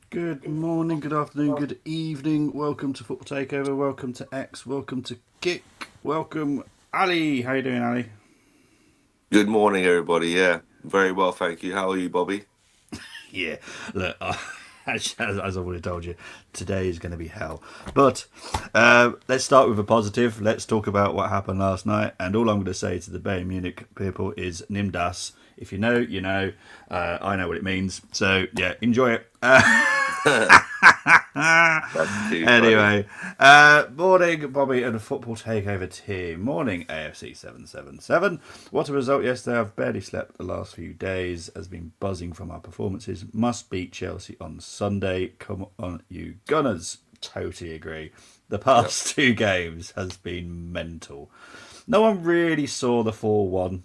Good morning, good afternoon, good evening. Welcome to Football Takeover. Welcome to X. Welcome to Kick. Welcome, Ali. How you doing, Ali? Good morning, everybody. Yeah, very well, thank you. How are you, Bobby? Yeah, look, as I've already told you, today is going to be hell. But let's start with a positive. Let's talk about what happened last night. And all I'm going to say to the Bayern Munich people is Nimm das. If you know, you know. I know what it means. So, yeah, enjoy it. That's too funny. Anyway, morning, Bobby and the Football Takeover team. Morning, AFC 777. What a result yesterday. I've barely slept the last few days. Has been buzzing from our performances. Must beat Chelsea on Sunday. Come on, you Gunners. Totally agree. The Yeah, past two games has been mental. No one really saw the 4-1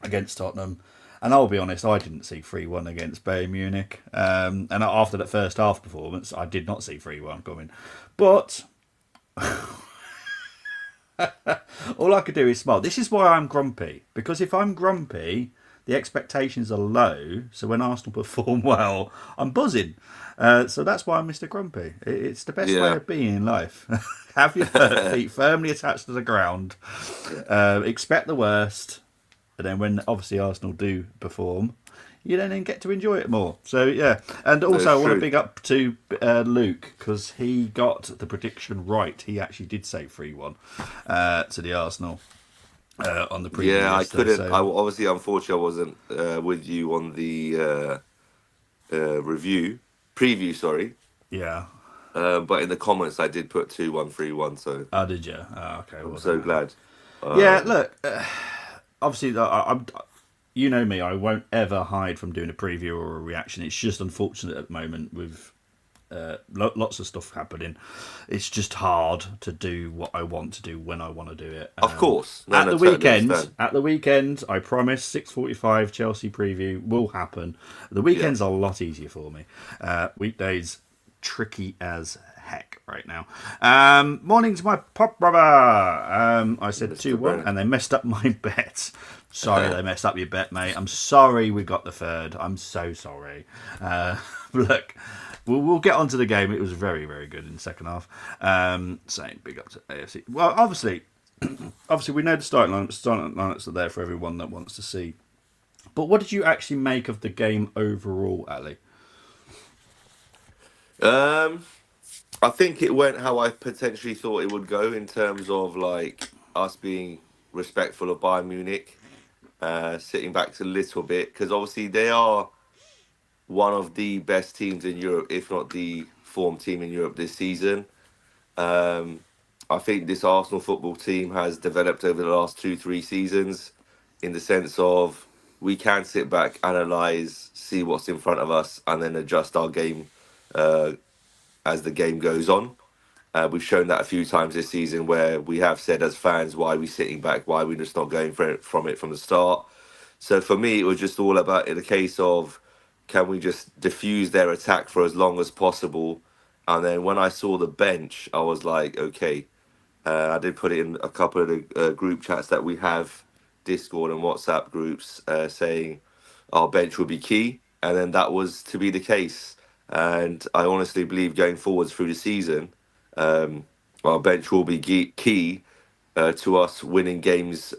against Tottenham. And I'll be honest, I didn't see 3-1 against Bayern Munich. And after that first half performance, I did not see 3-1 coming. But all I could do is smile. This is why I'm grumpy. Because if I'm grumpy, the expectations are low. So when Arsenal perform well, I'm buzzing. So that's why I'm Mr. Grumpy. It's the best way yeah, of being in life. Have your feet firmly attached to the ground. Expect the worst. And then when obviously Arsenal do perform, you then get to enjoy it more. So yeah, and also I that's want to true. big up to Luke because he got the prediction right. He actually did say 3-1 to the Arsenal on the preview Yeah, I yesterday. couldn't. So Obviously, unfortunately, I wasn't with you on the review preview. Sorry, yeah, but in the comments, I did put 2-1-3-1. So oh did you? Oh, okay, I'm well so done. glad. Yeah, Um, look, obviously I'm. You know me, I won't ever hide from doing a preview or a reaction. It's just unfortunate at the moment with lots of stuff happening. It's just hard to do what I want to do when I want to do it. of course, no, At no, the totally weekend, understand. I promise 6:45 Chelsea preview will happen. The Yeah, weekends are a lot easier for me. Weekdays tricky as heck right now. Morning to my pop brother. I said Mr. 2-1 Brennan. and they messed up my bet. Sorry, they messed up your bet, mate. I'm sorry we got the third. I'm so sorry. Look, we'll get onto the game. It was very, very good in the second half. Saying big up to AFC. Well, obviously we know the starting lineups are there for everyone that wants to see. But what did you actually make of the game overall, Ali? um, I think it went how I potentially thought it would go in terms of like us being respectful of Bayern Munich, sitting back a little bit because obviously they are one of the best teams in Europe, if not the form team in Europe this season. Um, I think this Arsenal football team has developed over the last 2, 3 seasons in the sense of we can sit back, analyze, see what's in front of us, and then adjust our game uh, as the game goes on. We've shown that a few times this season where we have said as fans, why are we sitting back? Why are we just not going for it from the start? So for me, it was just all about in a case of can we just diffuse their attack for as long as possible? And then when I saw the bench, I was like, okay. I did put it in a couple of the group chats that we have, Discord and WhatsApp groups, saying our bench will be key. And then that was to be the case. And I honestly believe going forwards through the season, um, our bench will be key to us winning games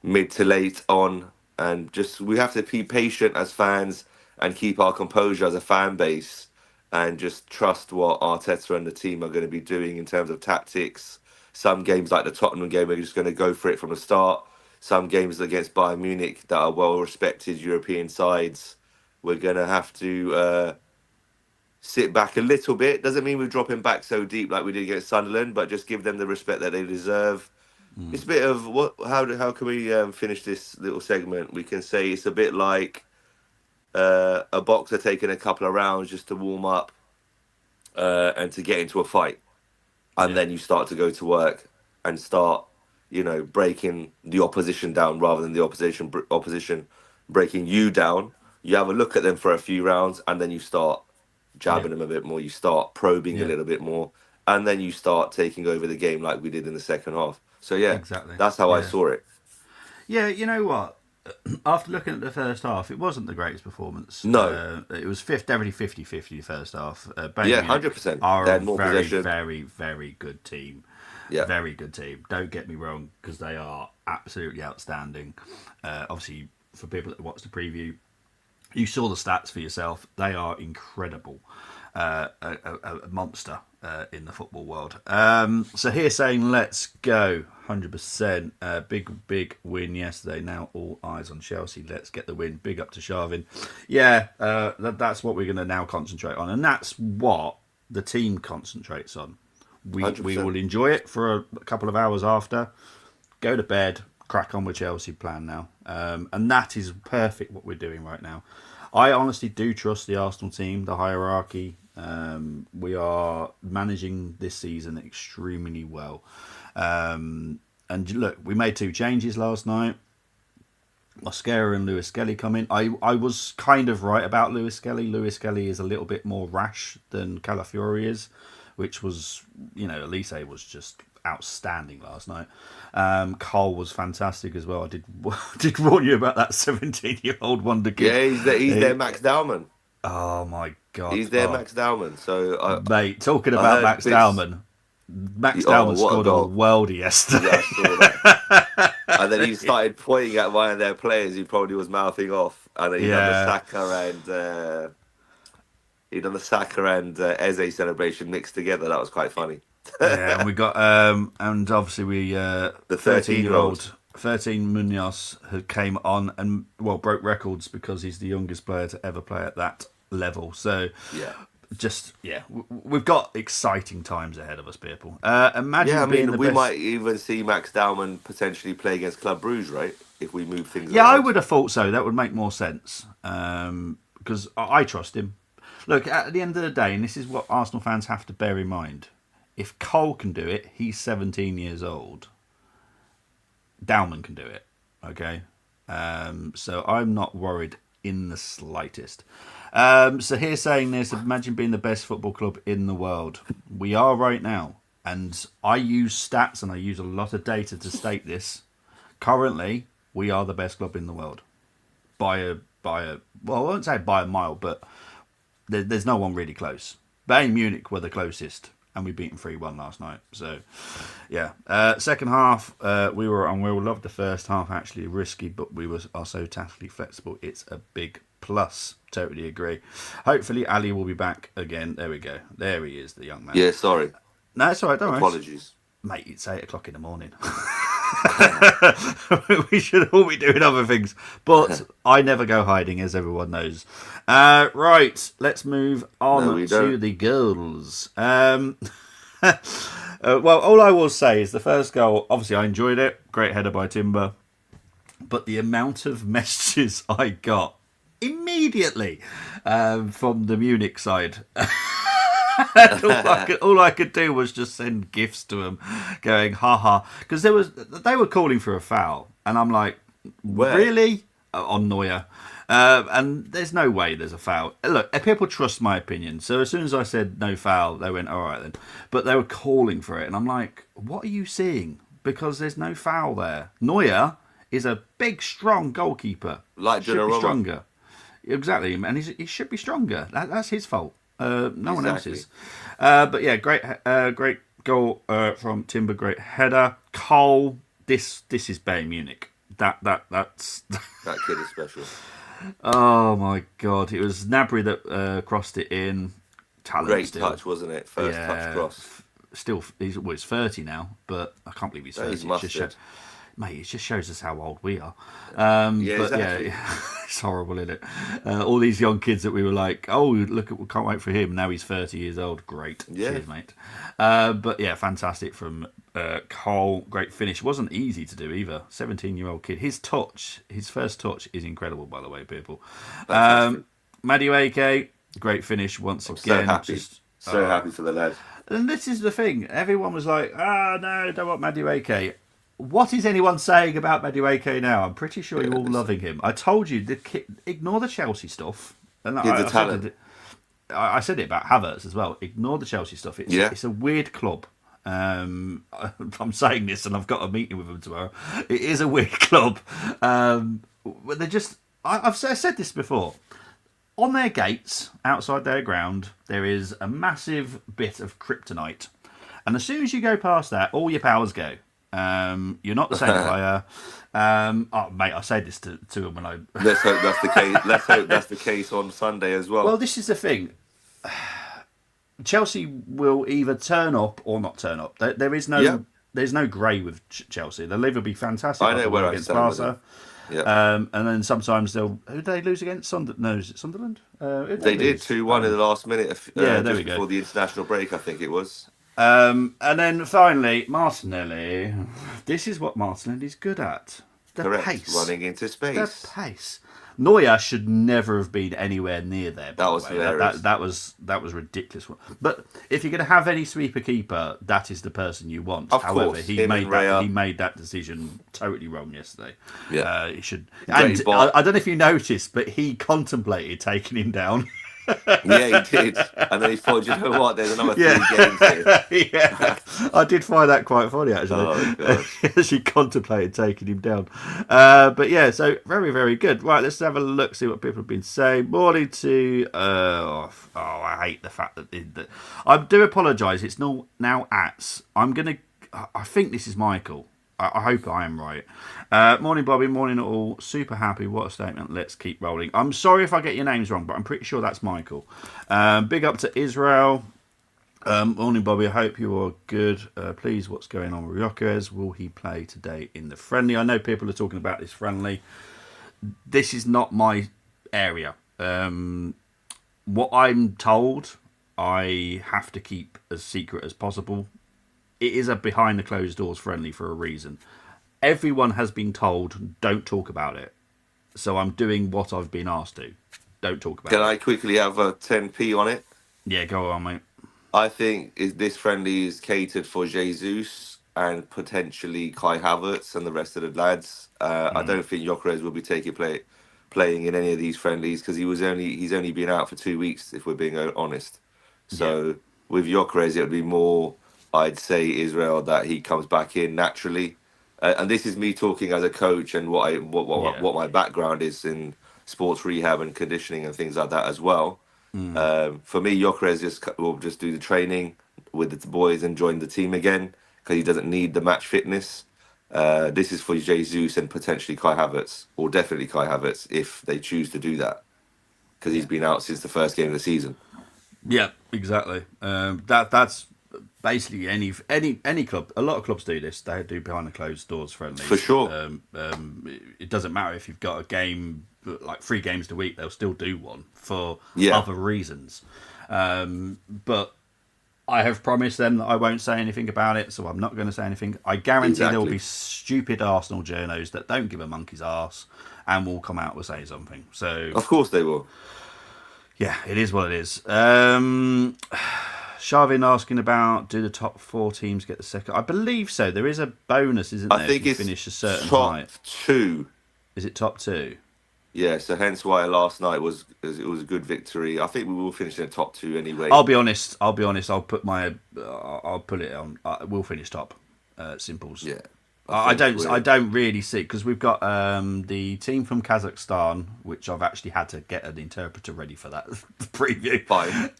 mid to late on. And just we have to be patient as fans and keep our composure as a fan base and just trust what Arteta and the team are going to be doing in terms of tactics. Some games like the Tottenham game, we're just going to go for it from the start. Some games against Bayern Munich that are well respected European sides, we're going to have to sit back a little bit. Doesn't mean we're dropping back so deep like we did against Sunderland, but just give them the respect that they deserve. It's a bit of what? How can we finish this little segment? We can say it's a bit like a boxer taking a couple of rounds just to warm up and to get into a fight, and Yeah, then you start to go to work and start, breaking the opposition down rather than the opposition breaking you down. You have a look at them for a few rounds, and then you start yeah, jabbing them a bit more. You start probing a yeah. little bit more, and then you start taking over the game like we did in the second half. So yeah, Exactly. that's how I Yeah. saw it. Yeah, you know what? after looking at the first half, it wasn't the greatest performance. No. It was definitely 50-50 first half. Bayern Yeah, Munich 100%. are They a had more very, possession. very, very good team. Yeah. Very good team. Don't get me wrong, because they are absolutely outstanding. Obviously, for people that watched the preview, you saw the stats for yourself. They are incredible. A monster in the football world. So here saying, let's go. 100%. Big win yesterday. Now all eyes on Chelsea. Let's get the win. Big up to Sharvin. Yeah, that's what we're going to now concentrate on. And that's what the team concentrates on. We 100%. will enjoy it for a couple of hours after. Go to bed. Crack on with Chelsea plan now. And that is perfect what we're doing right now. I honestly do trust the Arsenal team, the hierarchy. We are managing this season extremely well. And look, we made 2 changes last night. Mosquera and Lewis Skelly come in. I was kind of right about Lewis Skelly. Lewis Skelly is a little bit more rash than Calafiori is, which was, Elise was just outstanding last night. Cole was fantastic as well. I did warn you about that 17-year-old wonder kid. Yeah, he's their Max Dowman. Oh my god, He's their Max Dowman. So mate, talking about Max Dowman, Max Dowman scored a worldie yesterday. Yeah, I saw that. And then he started pointing at one of their players who probably was mouthing off, and then he done the Saka and Eze celebration mixed together. That was quite funny. Yeah, and we got and obviously the 13-year-old 13 Munoz who came on and broke records because he's the youngest player to ever play at that level. So we've got exciting times ahead of us, people. Imagine we might even see Max Dowman potentially play against Club Brugge, right? If we move things. Yeah, around. I would have thought so. That would make more sense because I trust him. Look, at the end of the day, and this is what Arsenal fans have to bear in mind. If Cole can do it, he's 17 years old. Dowman can do it, okay? So I'm not worried in the slightest. So here's saying this, imagine being the best football club in the world. We are right now. And I use stats and I use a lot of data to state this. Currently, we are the best club in the world. By a I won't say by a mile, but there's no one really close. Bayern Munich were the closest. And we beat them 3-1 last night. So, yeah. Second half, we loved the first half, actually risky, but are so tactically flexible. It's a big plus. Totally agree. Hopefully, Ali will be back again. There we go. There he is, the young man. Yeah, sorry. No, it's all right. Don't worry. Apologies. Mate, it's 8 o'clock in the morning. We should all be doing other things. But I never go hiding, as everyone knows. Right, let's move on to the goals. Well, all I will say is the first goal, obviously I enjoyed it. Great header by Timber. But the amount of messages I got immediately from the Munich side... all I could do was just send gifs to them, going haha, because they were calling for a foul, and I'm like, really? On Neuer, and there's no way there's a foul. Look, people trust my opinion, so as soon as I said no foul, they went all right then. But they were calling for it, and I'm like, what are you seeing? Because there's no foul there. Neuer is a big, strong goalkeeper. Like should be stronger. Exactly, and he should be stronger. That's his fault. No one else's. But yeah, great goal from Timber. Great header. Cole. This is Bayern Munich. That's that kid is special. Oh my god! It was Gnabry that crossed it in. Talent Great still. touch, wasn't it? First touch cross. Still, he's 30 now, but I can't believe he's 30. He's mustard. Mate, it just shows us how old we are. Exactly. It's horrible, isn't it? All these young kids that we were like, oh, look, we can't wait for him. Now he's 30 years old. Great. Yeah. Cheers, mate. But yeah, fantastic from Cole. Great finish. Wasn't easy to do either. 17-year-old kid. His first touch is incredible, by the way, people. Madueke, great finish once again. So happy. Happy for the lad. And this is the thing. Everyone was like, no, don't want Madueke. What is anyone saying about Madueke now? I'm pretty sure you're all loving him. I told you, ignore the Chelsea stuff. And I said it about Havertz as well. Ignore the Chelsea stuff. It's a weird club. I'm saying this and I've got a meeting with them tomorrow. It is a weird club. they're just. I've said this before. On their gates, outside their ground, there is a massive bit of kryptonite. And as soon as you go past that, all your powers go. You're not the same player. Oh, mate, I said this to him when I... Let's hope that's the case. Let's hope that's the case on Sunday as well. Well, this is the thing. Chelsea will either turn up or not turn up. There's no grey with Chelsea. They'll either be fantastic. I know where I against stand with Barca. Yeah. And then sometimes who did they lose against? No, is it Sunderland? They did 2-1 in the last minute. There just we go. before the international break, I think it was. And then finally, Martinelli. This is what Martinelli's good at. The Correct. pace. Running into space. The pace. Neuer should never have been anywhere near there. That was hilarious. That was ridiculous. But if you're going to have any sweeper keeper, that is the person you want. However, course, he made that decision totally wrong yesterday. Yeah, he should. And I don't know if you noticed, but he contemplated taking him down. Yeah, he did. And then he thought, you know what, there's another 3 games here. Yeah, I did find that quite funny, actually. Oh, gosh. She contemplated taking him down. But yeah, so very, very good. Right, let's have a look, see what people have been saying. Morning to... I hate the fact that... I do apologise, it's now ats. I think this is Michael. I hope I am right. Morning, Bobby. Morning, all. Super happy. What a statement. Let's keep rolling. I'm sorry if I get your names wrong, but I'm pretty sure that's Michael. Big up to Israel. Morning, Bobby. I hope you are good. Please, what's going on with Gyökeres? Will he play today in the friendly? I know people are talking about this friendly. This is not my area. What I'm told, I have to keep as secret as possible. It is a behind the closed doors friendly for a reason. Everyone has been told, don't talk about it. So I'm doing what I've been asked to. Don't talk about it. Can I quickly have a 10p on it? Yeah, go on, mate. I think this friendly is catered for Jesus and potentially Kai Havertz and the rest of the lads. I don't think Gyökeres will be playing in any of these friendlies because he's only been out for 2 weeks, if we're being honest. So with Gyökeres, it would be more... I'd say Israel that he comes back in naturally, and this is me talking as a coach and what my background is in sports rehab and conditioning and things like that as well. For me, Gyökeres will just do the training with the boys and join the team again because he doesn't need the match fitness. This is for Jesus and potentially Kai Havertz, or definitely Kai Havertz if they choose to do that because he's been out since the first game of the season. Yeah, exactly. That's. Basically, any club, a lot of clubs do this. They do behind the closed doors friendly. For sure. It doesn't matter if you've got a game, like 3 games a week, they'll still do one for other reasons. But I have promised them that I won't say anything about it, so I'm not going to say anything. I guarantee there will be stupid Arsenal journos that don't give a monkey's arse and will come out and say something. So of course they will. Yeah, it is what it is. Sharvin asking about, do the top 4 teams get the second? I believe so. There is a bonus, isn't there? I think if you it's finish a certain top height. 2. Is it top 2? Yeah, so hence why last night was a good victory. I think we will finish in the top 2 anyway. I'll be honest. I'll put it on. We'll finish top. Simples. Yeah. I don't really see, because we've got the team from Kazakhstan, which I've actually had to get an interpreter ready for that preview. Fine.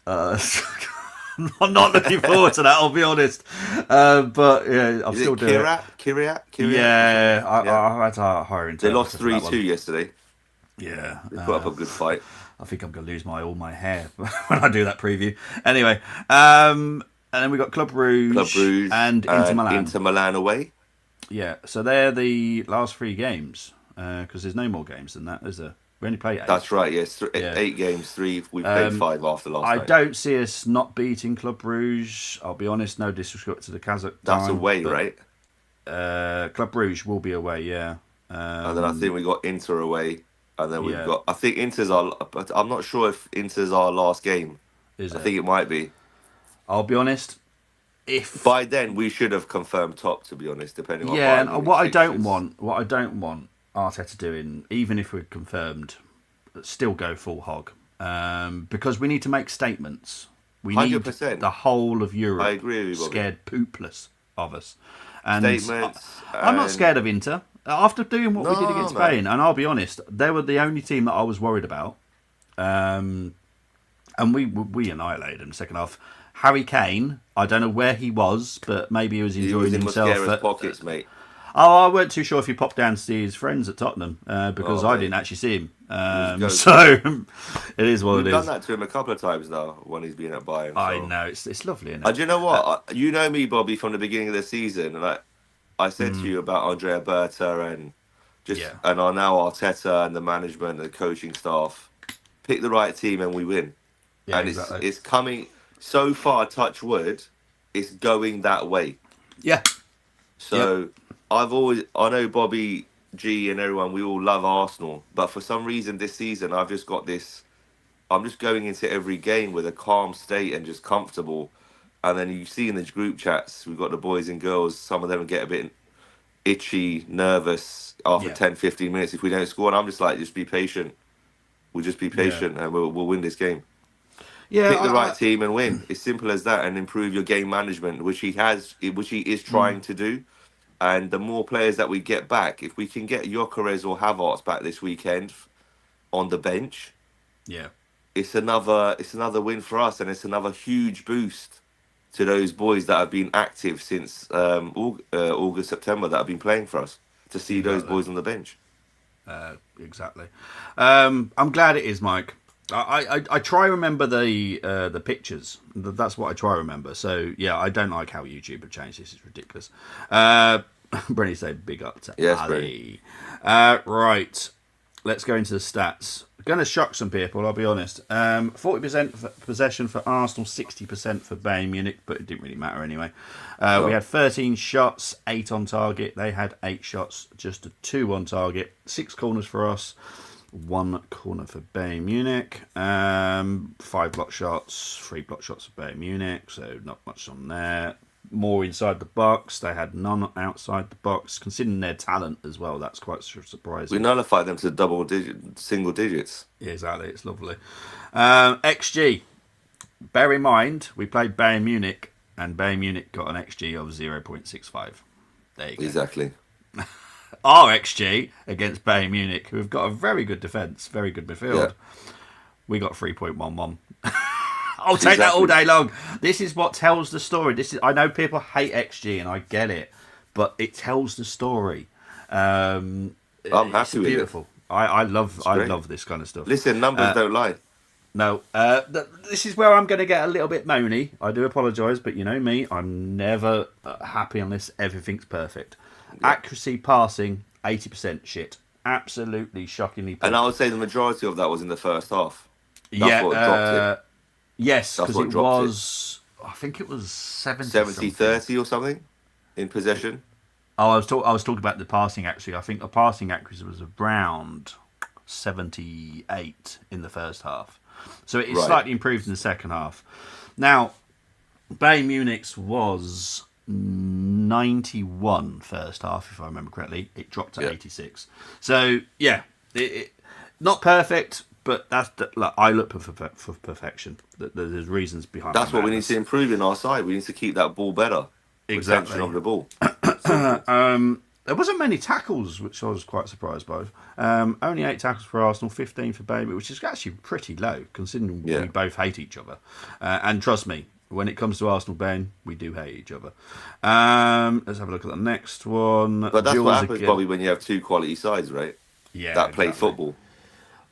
I'm not looking forward to that, I'll be honest. But yeah, I'm still doing it. Kiryat? Yeah, I had to hire interpreter. They lost 3-2 yesterday. Yeah. They put up a good fight. I think I'm going to lose all my hair when I do that preview. Anyway, and then we got Club Rouge and Inter Milan. Inter Milan away. Yeah, so they're the last 3 games, because there's no more games than that, is there? We only played 8. That's right, yes. 8 games, 3. We played 5 after last night. I don't see us not beating Club Rouge. I'll be honest, no disrespect to the Kazakh. That's away, right? Club Rouge will be away, yeah. And then I think we got Inter away. And then we've got... I think Inter's but I'm not sure if Inter's our last game. I think it might be. I'll be honest. If by then we should have confirmed top, to be honest, depending on and what I don't want Arteta doing, even if we're confirmed, still go full hog, because we need to make statements. We 100%. Need the whole of Europe I agree with you, scared poopless of us. And statements. I'm not scared of Inter. After doing what we did against man. Spain, and I'll be honest, they were the only team that I was worried about. And we annihilated him second half. Harry Kane, I don't know where he was, but maybe he was enjoying in himself. Mosquera's pockets, mate. I weren't too sure if he popped down to see his friends at Tottenham because I didn't actually see him. So it is what it is. We've done that to him a couple of times now when he's been at Bayern. So. I know, it's lovely, isn't it? And do you know what? You know me, Bobby, from the beginning of the season, and I said to you about Andrea Berta and and now Arteta and the management and the coaching staff. Pick the right team and we win. Yeah, and exactly. it's coming so far. Touch wood, it's going that way. Yeah. So I know Bobby G and everyone, we all love Arsenal, but for some reason this season I've just got this. I'm just going into every game with a calm state and just comfortable. And then you see in the group chats, we've got the boys and girls, some of them get a bit itchy, nervous after 10, 15 minutes if we don't score. And I'm just like, just be patient. We'll just be patient and we'll win this game. Yeah, Pick the right team and win. It's simple as that, and improve your game management, which he is trying to do. And the more players that we get back, if we can get Gyökeres or Havertz back this weekend on the bench, it's another win for us, and it's another huge boost to those boys that have been active since August, September, that have been playing for us. To see those boys on the bench. Exactly. I'm glad it is, Mike. I try remember the pictures. That's what I try remember. So yeah, I don't like how YouTube have changed this. It's ridiculous. Brenny said big up to Ali. Right, let's go into the stats. Going to shock some people, I'll be honest. 40% possession for Arsenal, 60% for Bayern Munich, but it didn't really matter anyway. We had 13 shots, 8 on target. They had 8 shots, just 2 on target. 6 corners for us, 1 corner for Bayern Munich. 5 block shots, 3 block shots for Bayern Munich, so not much on there. More inside the box. They had none outside the box. Considering their talent as well, that's quite surprising. We nullified them to single digits. Yeah, exactly. It's lovely. XG. Bear in mind, we played Bayern Munich, and Bayern Munich got an XG of 0.65. There you go. Exactly. Our XG against Bayern Munich, who have got a very good defence, very good midfield, we got 3.11. I'll take that all day long. This is what tells the story. I know people hate XG, and I get it, but it tells the story. I'm happy with it. Beautiful. I love this kind of stuff. Listen, numbers don't lie. No, this is where I'm going to get a little bit moany. I do apologise, but you know me, I'm never happy unless everything's perfect. Yeah. Accuracy passing, 80% shit. Absolutely shockingly poor. And I would say the majority of that was in the first half. That's what dropped it. Yes, because it was, I think it was 70-30 or something in possession. Oh, I was talking about the passing accuracy. I think the passing accuracy was around 78 in the first half. So it is slightly improved in the second half. Now, Bayern Munich's was 91 first half, if I remember correctly. It dropped to 86. So, yeah, it not perfect, but I look for perfection. There's reasons behind. That's what we need to improve in our side. We need to keep that ball better. Exactly. Retention of the ball. There wasn't many tackles, which I was quite surprised by. Only 8 tackles for Arsenal, 15 for Bayern, which is actually pretty low, considering we both hate each other. And trust me, when it comes to Arsenal Bayern, we do hate each other. Let's have a look at the next one. But that's what happens, Bobby, when you have 2 quality sides, right? Yeah, that play football.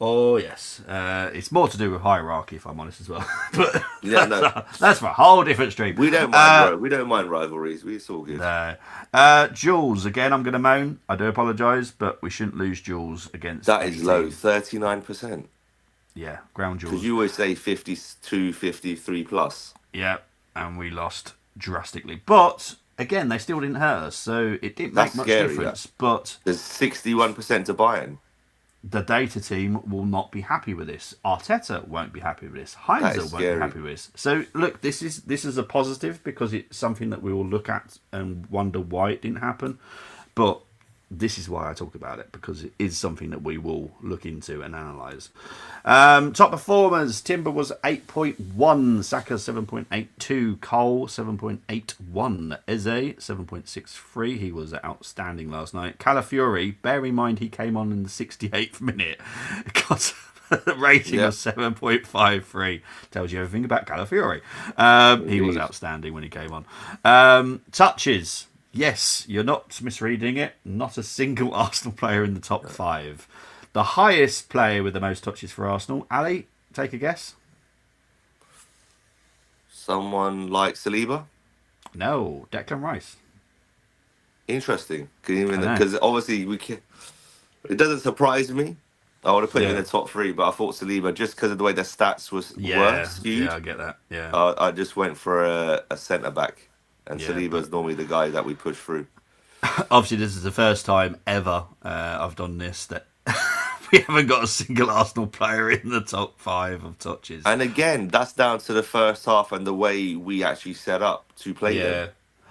Oh, yes. It's more to do with hierarchy, if I'm honest, as well. But yeah, that's for a whole different stream. We don't mind rivalries. It's all good. No. Jules, again, I'm going to moan. I do apologise, but we shouldn't lose Jules against That is low, 39%. Yeah, ground Jules. Because you always say 52, 53 plus. Yeah, and we lost drastically. But, again, they still didn't hurt us, so it didn't make much difference. But there's 61% to Bayern. The data team will not be happy with this. Arteta won't be happy with this. Heinze won't be happy with this. So look, this is a positive because it's something that we will look at and wonder why it didn't happen. But this is why I talk about it, because it is something that we will look into and analyse. Top performers: Timber was 8.1, Saka 7.82, Cole 7.81, Eze 7.63. He was outstanding last night. Calafiori, bear in mind he came on in the 68th minute, got a rating of 7.53. Tells you everything about Calafiori. He was outstanding when he came on. Touches. Yes, you're not misreading it. Not a single Arsenal player in the top 5. The highest player with the most touches for Arsenal, Ali, take a guess. Someone like Saliba? No, Declan Rice. Interesting. Because obviously it doesn't surprise me. I would have put him in the top 3, but I thought Saliba, just because of the way the stats were skewed. Yeah, I get that. Yeah. I just went for a centre back. And Saliba's normally the guy that we push through. Obviously, this is the first time ever I've done this that we haven't got a single Arsenal player in the top 5 of touches. And again, that's down to the first half and the way we actually set up to play them.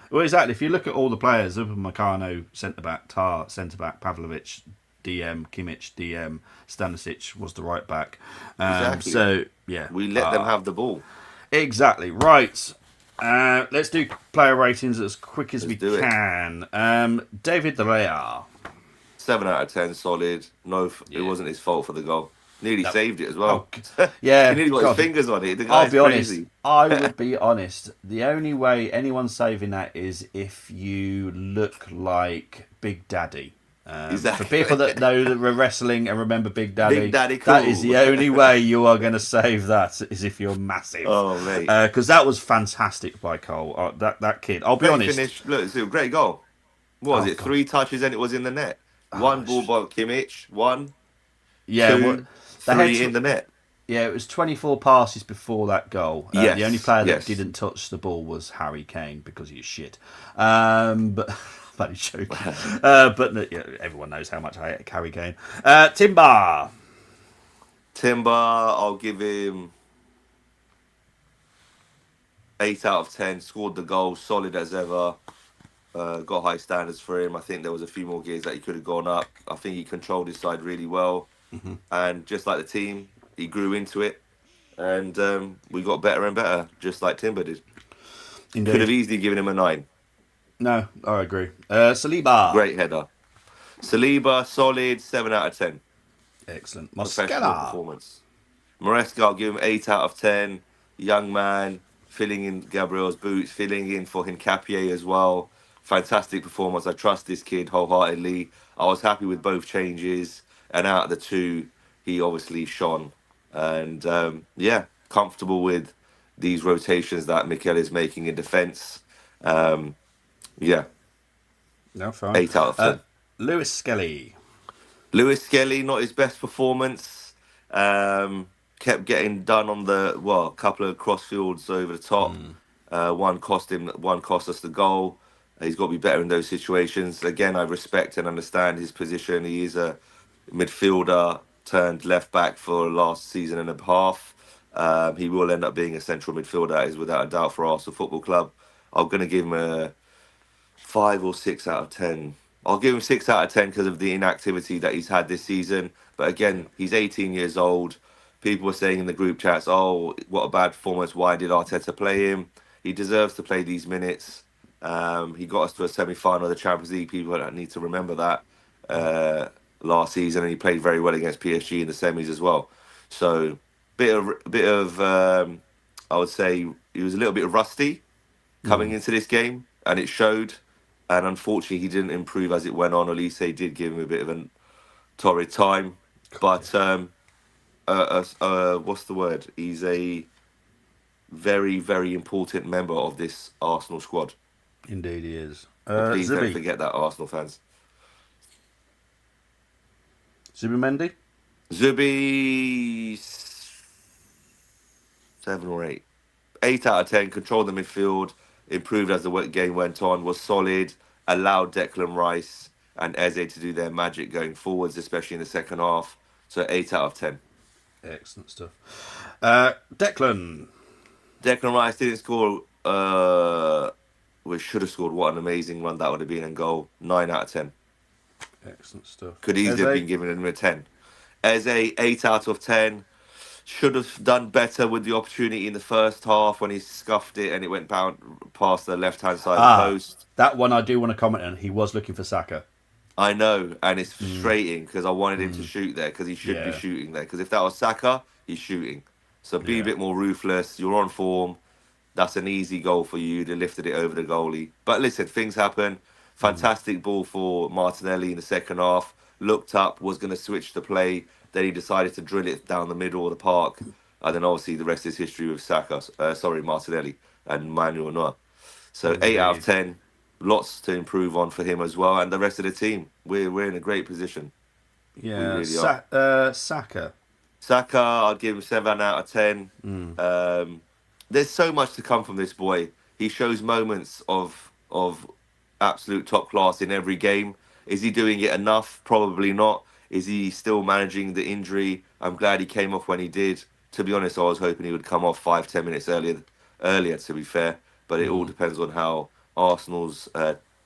Well, exactly. If you look at all the players, Upamecano, centre-back, Tar, centre-back, Pavlovic, DM, Kimmich, DM, Stanisic was the right-back. Exactly. So, yeah. We let them have the ball. Exactly. Right. Let's do player ratings as quick as we can. David De Gea. 7 out of 10, solid. No, it wasn't his fault for the goal. Nearly saved it as well. Yeah, he nearly got his fingers on it. The guy's crazy. I would be honest. The only way anyone's saving that is if you look like Big Daddy. Exactly. For people that know that we're wrestling and remember Big Daddy, cool. That is the only way you are going to save that, is if you're massive. Oh, mate. Because that was fantastic by Cole. That kid. I'll be honest. Finish. Look, it's a great goal. What was it? God. 3 touches and it was in the net. 1 ball by Kimmich. 1. Yeah. 2, 3 in the net. Yeah, it was 24 passes before that goal. Yes, the only player that didn't touch the ball was Harry Kane because he's shit. But... Bloody joking. But everyone knows how much I hate Harry Kane. Timber, I'll give him 8 out of 10. Scored the goal, solid as ever. Got high standards for him. I think there was a few more gears that he could have gone up. I think he controlled his side really well. Mm-hmm. And just like the team, he grew into it. And we got better and better, just like Timber did. Indeed. Could have easily given him a 9. No, I agree. Saliba. Great header. Saliba, solid, 7 out of 10. Excellent. Professional performance. Maresca, I'll give him 8 out of 10. Young man, filling in Gabriel's boots, filling in for Hincapié as well. Fantastic performance. I trust this kid wholeheartedly. I was happy with both changes. And out of the 2, he obviously shone. And, comfortable with these rotations that Mikel is making in defence. No, fine. 8 out of 10. Lewis Skelly, not his best performance. Kept getting done on a couple of crossfields over the top. One cost us the goal. He's got to be better in those situations. Again, I respect and understand his position. He is a midfielder turned left back for last season and a half. He will end up being a central midfielder, that is without a doubt, for Arsenal Football Club. I'm going to give him a 5 or 6 out of 10. I'll give him 6 out of 10 because of the inactivity that he's had this season. But again, he's 18 years old. People were saying in the group chats, oh, what a bad performance. Why did Arteta play him? He deserves to play these minutes. He got us to a semi-final of the Champions League. People need to remember that last season. And he played very well against PSG in the semis as well. So, bit of I would say he was a little bit rusty coming into this game. And it showed. And unfortunately, he didn't improve as it went on. Elise did give him a bit of a torrid time. But what's the word? He's a very, very important member of this Arsenal squad. Indeed he is. Please don't forget that, Arsenal fans. Zubimendi? Zubi, 7 or 8. 8 out of 10, controlled the midfield, improved as the game went on, was solid, allowed Declan Rice and Eze to do their magic going forwards, especially in the second half. So 8 out of 10. Excellent stuff. Declan Rice didn't score. We should have scored. What an amazing run that would have been, and goal. 9 out of 10. Excellent stuff. Could easily have Eze? been given him a 10. Eze, 8 out of 10. Should have done better with the opportunity in the first half when he scuffed it and it went past the left-hand side of the Ah, post. that one I do want to comment on. He was looking for Saka. I know, and it's Mm, frustrating because I wanted him to mm, shoot there because he should be yeah, shooting there. Because if that was Saka, he's shooting. So be a yeah. bit more ruthless. You're on form. That's an easy goal for you. They lifted it over the goalie. But listen, things happen. Mm, Fantastic ball for Martinelli in the second half. Looked up, was going to switch the play. Then he decided to drill it down the middle of the park. And then obviously the rest is history with Saka. Sorry, Martinelli and Manuel Neuer. So 8 out of indeed. 10. Lots to improve on for him as well, and the rest of the team. We're in a great position. We Yeah, really are. Saka. Saka, I'd give him 7 out of 10. Mm, Um, there's so much to come from this boy. He shows moments of absolute top class in every game. Is he doing it enough? Probably not. Is he still managing the injury? I'm glad he came off when he did. To be honest, I was hoping he would come off 5-10 minutes earlier. To be fair, but it all mm, depends on how Arsenal's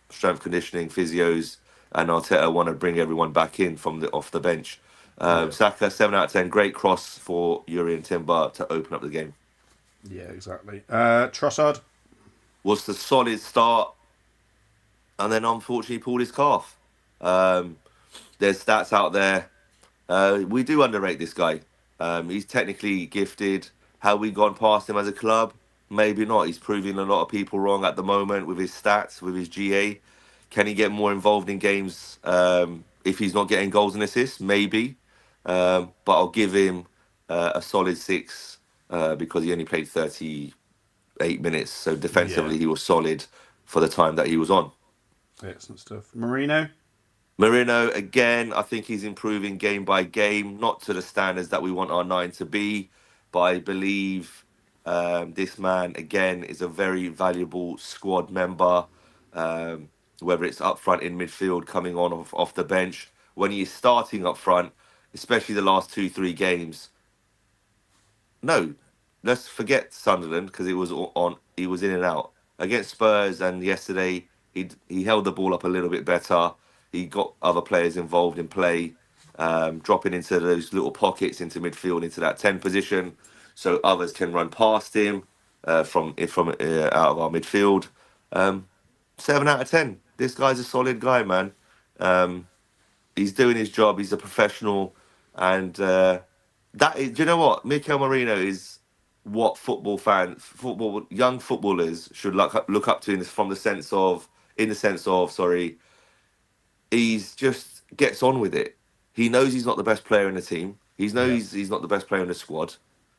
strength conditioning physios and Arteta want to bring everyone back in from the off the bench. yeah, Saka, 7 out of 10. Great cross for Yuri and Timber to open up the game. yeah, exactly. Trossard. Was the solid start, and then unfortunately pulled his calf. Um, there's stats out there. We do underrate this guy. He's technically gifted. Have we gone past him as a club? Maybe not. He's proving a lot of people wrong at the moment with his stats, with his GA. Can he get more involved in games if he's not getting goals and assists? Maybe. But I'll give him a solid 6 because he only played 38 minutes. So Yeah, defensively, he was solid for the time that he was on. excellent stuff. Marino. Marino, again, I think he's improving game by game, not to the standards that we want our 9 to be, but I believe this man, again, is a very valuable squad member, whether it's up front in midfield, coming on off the bench. When he's starting up front, especially the last 2-3 games, no, let's forget Sunderland because it was on. He was in and out against Spurs, and yesterday he held the ball up a little bit better. He got other players involved in play, dropping into those little pockets into midfield, into that 10 position, so others can run past him from out of our midfield. Um, 7 out of 10. This guy's a solid guy, man. Um, he's doing his job. He's a professional, and that is. Do you know what? Mikel Marino is what young footballers should look up to from the sense of, sorry, he's just gets on with it. He knows he's not the best player in the team. He knows Yeah. he's not the best player in the squad.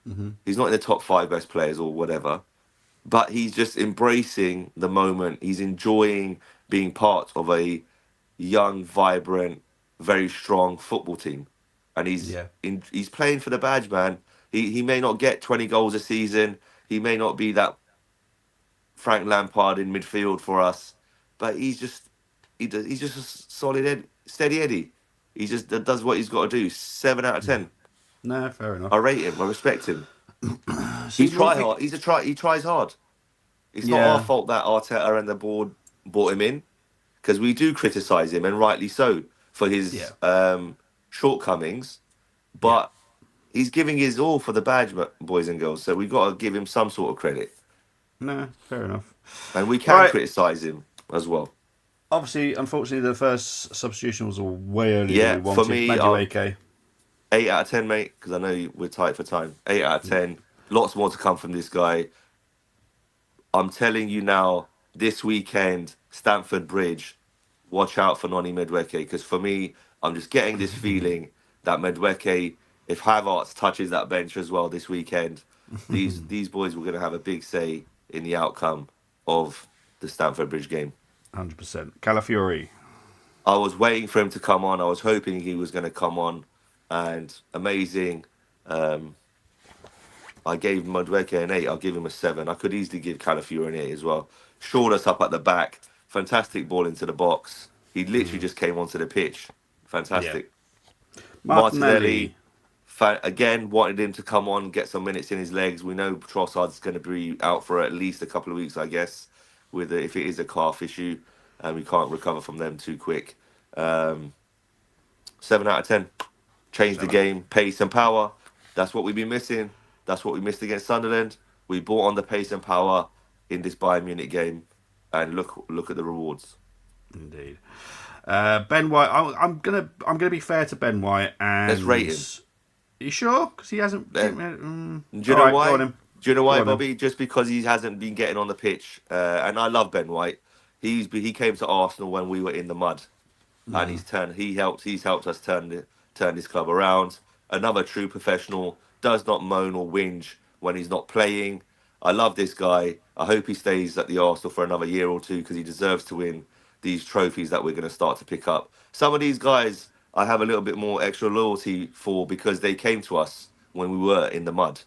Mm-hmm. He's not in the top 5 best players or whatever. But he's just embracing the moment. He's enjoying being part of a young, vibrant, very strong football team, and Yeah. he's playing for the badge, man. He may not get 20 goals a season. He may not be that Frank Lampard in midfield for us, but he's just a steady Eddie. He just does what he's got to do. 7 out of 10. No, fair I enough. rate him. I respect him. See, well, He tries hard. It's not our yeah, fault that Arteta and the board brought him in because we do criticise him, and rightly so, for yeah, his shortcomings. yeah. But he's giving his all for the badge, boys and girls. So we've got to give him some sort of credit, No, fair enough. and we All can right. criticise him as well. Obviously, unfortunately, the first substitution was way earlier than we Yeah, for wanted. me, Madueke. 8 out of 10, mate, because I know we're tight for time. 8 out of 10. Lots more to come from this guy. I'm telling you now, this weekend, Stamford Bridge, watch out for Noni Madueke, because for me, I'm just getting this feeling that Madueke, if Havertz touches that bench as well this weekend, these boys were going to have a big say in the outcome of the Stamford Bridge game. 100%. Calafiori. I was waiting for him to come on. I was hoping he was going to come on, and amazing. Um, I gave Madueke an 8. I'll give him a 7. I could easily give Calafiori an 8 as well. Shored us up at the back. Fantastic ball into the box. He literally just came onto the pitch. Yeah. Fantastic. Martinelli. Martinelli, again, wanted him to come on, get some minutes in his legs. We know Trossard's going to be out for at least a couple of weeks, I guess, if it is a calf issue, and we can't recover from them too quick. 7 out of 10. Changed the 7. game, pace and power. That's what we've been missing. That's what we missed against Sunderland. We brought on the pace and power in this Bayern Munich game, and look at the rewards. Indeed. Ben White. I'm gonna be fair to Ben White, Let's rate him. and you sure? Because he hasn't. Do you All know right, why? go on him. Do you know Go why, on then. Bobby? Just because he hasn't been getting on the pitch, and I love Ben White. He came to Arsenal when we were in the mud, and he's helped us turn this club around. Another true professional, does not moan or whinge when he's not playing. I love this guy. I hope he stays at the Arsenal for another year or two because he deserves to win these trophies that we're going to start to pick up. Some of these guys I have a little bit more extra loyalty for because they came to us when we were in the mud,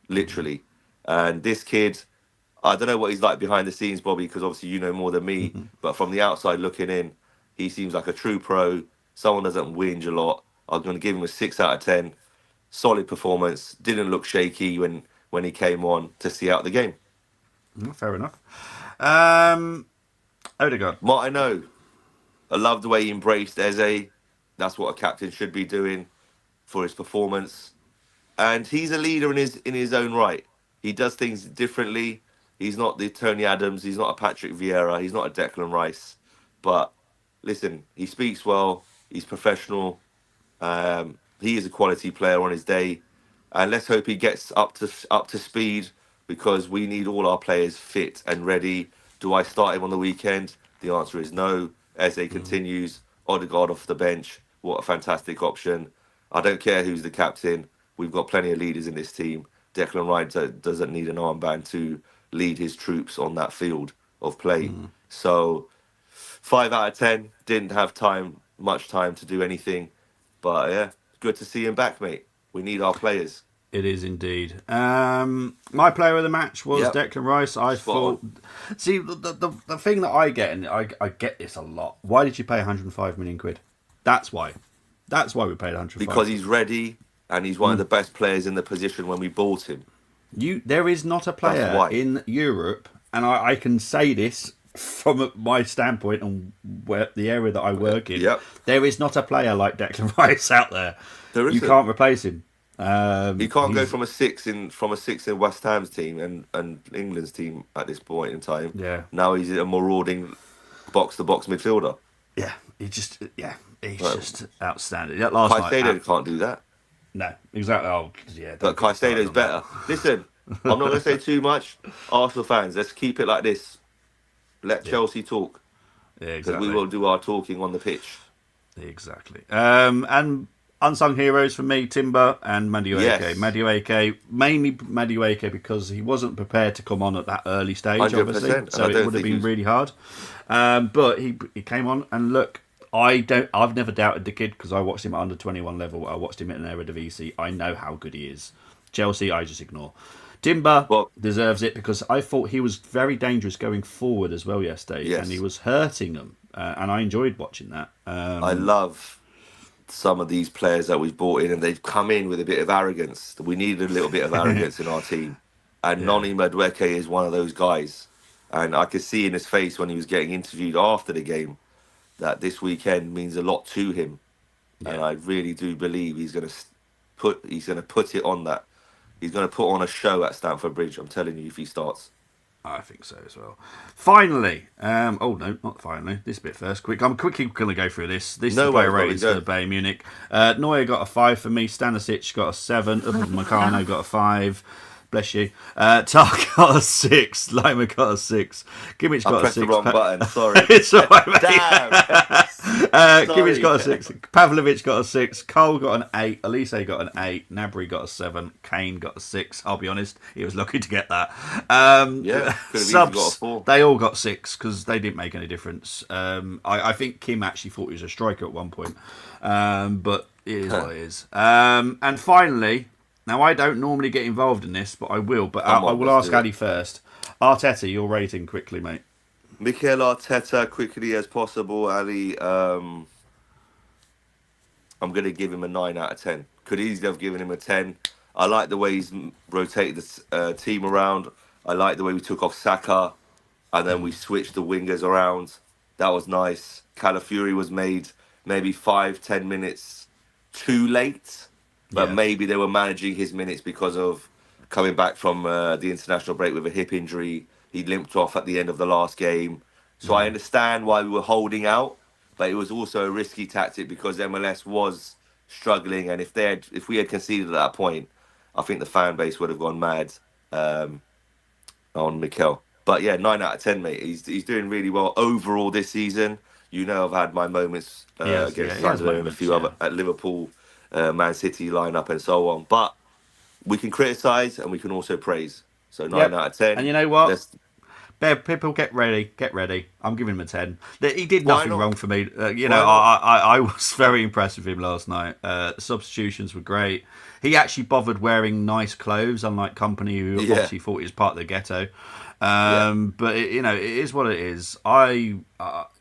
literally. And this kid, I don't know what he's like behind the scenes, Bobby, because obviously you know more than me. But from the outside looking in, he seems like a true pro. Someone doesn't whinge a lot. I'm going to give him a 6 out of 10. Solid performance. Didn't look shaky when he came on to see out the game. Fair enough. Odegaard. Martino, I love the way he embraced Eze. That's what a captain should be doing for his performance. And he's a leader in his own right. He does things differently. He's not the Tony Adams. He's not a Patrick Vieira. He's not a Declan Rice. But listen, he speaks well. He's professional. He is a quality player on his day, and let's hope he gets up to speed because we need all our players fit and ready. Do I start him on the weekend? The answer is no. Eze continues. Odegaard off the bench. What a fantastic option. I don't care who's the captain. We've got plenty of leaders in this team. Declan Rice doesn't need an armband to lead his troops on that field of play. So 5 out of 10. Didn't have much time to do anything. But yeah, good to see him back, mate. We need our players. It is indeed. My player of the match was Yep. Declan Rice. I Spot thought. See, the thing that I get, and I get this a lot. Why did you pay 105 million quid? That's why. That's why we paid 105. Because he's ready and he's one of the best players in the position when we bought him. There is not a player in Europe, and I can say this from my standpoint and where the area that I work in. Yep. There is not a player like Declan Rice out there. There You isn't. can't replace him. He can't go from a six in West Ham's team and England's team at this point in time. Yeah. Now he's a marauding box-to-box midfielder. Yeah, he's just outstanding. That Caicedo last night, can't do that. no, exactly. Oh, yeah, But don't get started Caicedo's on better. Listen, I'm not going to say too much. Arsenal fans, let's keep it like this. Let Chelsea talk. that. Yeah, Because exactly. we will do our talking on the pitch. Exactly. And unsung heroes for me, Timber and Madueke. Yes. Madueke, mainly Madueke, because he wasn't prepared to come on at that early stage, 100%, obviously. and So I it don't would have think been really hard. But he came on, and look, I've never doubted the kid because I watched him at under 21 level. I watched him at an Eredivisie. I know how good he is. Chelsea, I just ignore. Timber deserves it because I thought he was very dangerous going forward as well yesterday, Yes. and he was hurting them, and I enjoyed watching that. I love some of these players that we've brought in, and they've come in with a bit of arrogance. We need a little bit of arrogance in our team. And Noni Madueke is one of those guys. And I could see in his face when he was getting interviewed after the game that this weekend means a lot to him. Yeah. And I really do believe he's going to put it on that. He's going to put on a show at Stamford Bridge. I'm telling you, if he starts. I think so as well. Finally, oh no, not finally. This bit first. I'm quickly going to go through this. This No is the player worries, ratings Bobby, for go. Bayern Munich. Neuer got a 5 for me. Stanisic got a 7. Meccano got a 5. Bless you. Tar got a 6. Lima got a 6. Kimmich I got a pressed 6. the wrong button. Sorry. It's all right, mate. Damn. Kimmich got a 6. Pavlovic got a 6. Cole got an 8. Elise got an 8. Nabry got a 7. Kane got a 6. I'll be honest, he was lucky to get that. Yeah, could have easily got a Subs, 4. they all got 6 because they didn't make any difference. I think Kim actually thought he was a striker at one point, but it is what it is. And finally, now I don't normally get involved in this, but I will. But I will let's ask do it. Ali first. Arteta, your rating quickly, mate. Mikel Arteta, quickly as possible, Ali. I'm going to give him a 9 out of 10. Could easily have given him a 10. I like the way he's rotated the team around. I like the way we took off Saka, and then we switched the wingers around. That was nice. Calafiori was made maybe 5-10 minutes too late, but Yeah. maybe they were managing his minutes because of coming back from the international break with a hip injury. He limped off at the end of the last game. So I understand why we were holding out, but it was also a risky tactic because MLS was struggling, and if we had conceded at that point, I think the fan base would have gone mad on Mikel. But yeah, 9 out of 10, mate. He's doing really well overall this season. You know, I've had my moments against he has Sunderland and a moments, few other at Liverpool, Man City lineup, and so on. But we can criticise and we can also praise. So nine Yep. out of ten. And you know what? Let's. People, get ready. Get ready. I'm giving him a 10. He did Why nothing not? wrong for me. Why not? I was very impressed with him last night. Substitutions were great. He actually bothered wearing nice clothes, unlike Company, who Yeah. obviously thought he was part of the ghetto. Yeah. But it is what it is.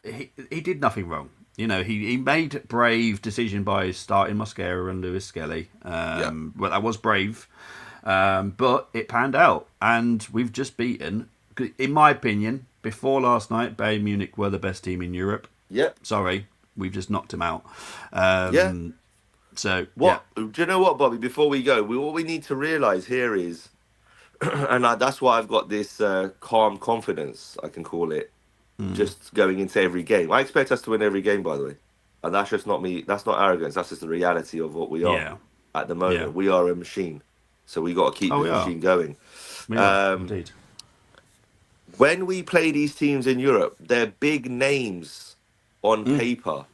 He did nothing wrong. He made a brave decision by starting Mosquera and Lewis Skelly. Well, that was brave. But it panned out, and we've just beaten. In my opinion, before last night, Bayern Munich were the best team in Europe. Yep. Sorry, we've just knocked them out. Yeah. So What do you know? What, Bobby? Before we go, what we need to realise here is, and that's why I've got this calm confidence, I can call it, just going into every game. I expect us to win every game, by the way, and that's just not me. That's not arrogance. That's just the reality of what we are Yeah. at the moment. Yeah. We are a machine, so we got to keep Oh, this we are. machine going. Indeed. When we play these teams in Europe, they're big names on paper.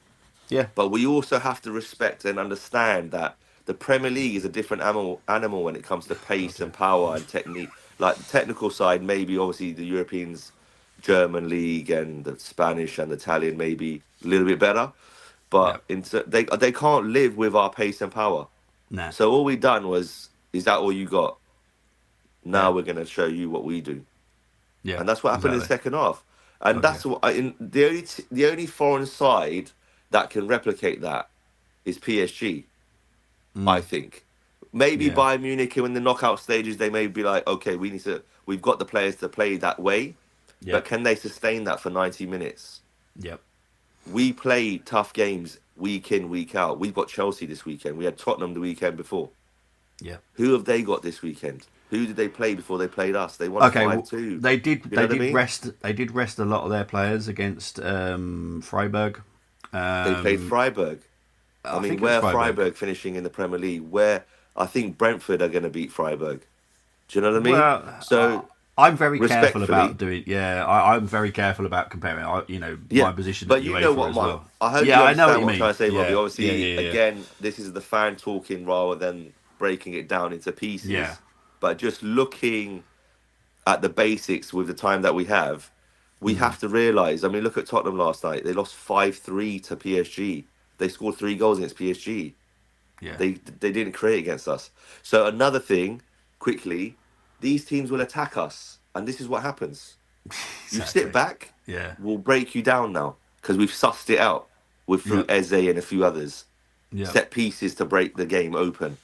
Yeah. But we also have to respect and understand that the Premier League is a different animal when it comes to pace and power and technique. Like the technical side, maybe obviously the Europeans, German league and the Spanish and Italian maybe a little bit better, but they can't live with our pace and power. Nah. So all we done was, is that all you got? Now we're going to show you what we do. Yeah. And that's what happened in the exactly. second half. And that's what the only foreign side that can replicate that is PSG. I think maybe Bayern Munich in the knockout stages they may be like, okay, we've got the players to play that way, but can they sustain that for 90 minutes? Yep. We play tough games week in, week out. We've got Chelsea this weekend. We had Tottenham the weekend before. Yeah. Who have they got this weekend? Who did they play before they played us? They won 5-2. They did. You know They did what I mean? rest. They did rest a lot of their players against Freiburg. They played Freiburg. I mean, think it where was Freiburg finishing in the Premier League? Where I think Brentford are going to beat Freiburg. Do you know what I mean? Well, So I'm very careful respectfully- about doing. Yeah, I'm very careful about comparing. My position. but at you UEFA know what, as Mike? well. I hope Yeah, you I understand know what what you I'm mean. trying to say, Bobby. Yeah, Obviously, yeah. again, this is the fan talking rather than breaking it down into pieces. Yeah. But just looking at the basics with the time that we have, we have to realise. I mean, look at Tottenham last night. They lost 5-3 to PSG. They scored 3 goals against PSG. Yeah. They didn't create against us. So another thing, quickly, these teams will attack us, and this is what happens. You sit back, Yeah. we'll break you down now because we've sussed it out through Eze and a few others. Yeah. Set pieces to break the game open.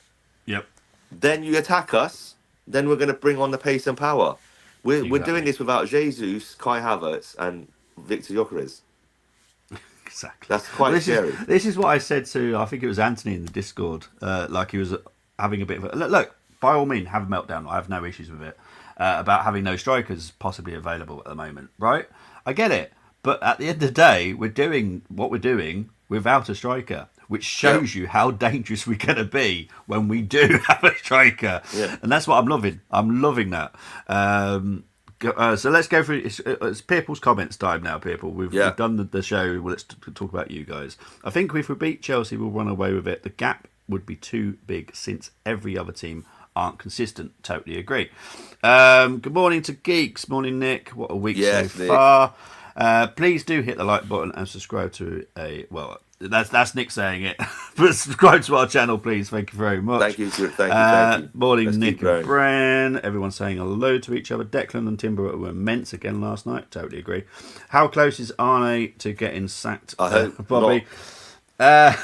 Yep. Then you attack us. Then we're going to bring on the pace and power. We're Exactly. doing this without Jesus, Kai Havertz, and Victor Gyökeres. Exactly. That's quite scary. This is what I said to, I think it was Anthony in the Discord. Like he was having a bit of a look. By all means, have a meltdown. I have no issues with it. About having no strikers possibly available at the moment, right? I get it, but at the end of the day, we're doing what we're doing without a striker, which shows you how dangerous we're going to be when we do have a striker. Yeah. And that's what I'm loving. I'm loving that. So let's go through. It's People's comments time now, people. We've done the show. Well, let's talk about you guys. I think if we beat Chelsea, we'll run away with it. The gap would be too big since every other team aren't consistent. Totally agree. Good morning to Geeks. Morning, Nick. What a week so Nick. far. Please do hit the like button and subscribe to that's Nick saying it. But subscribe to our channel, please. Thank you very much. Thank you. Thank you. Morning, Let's Nick keep going. and Bran. Everyone saying hello to each other. Declan and Timber were immense again last night. Totally agree. How close is Arne to getting sacked? I hope Bobby. I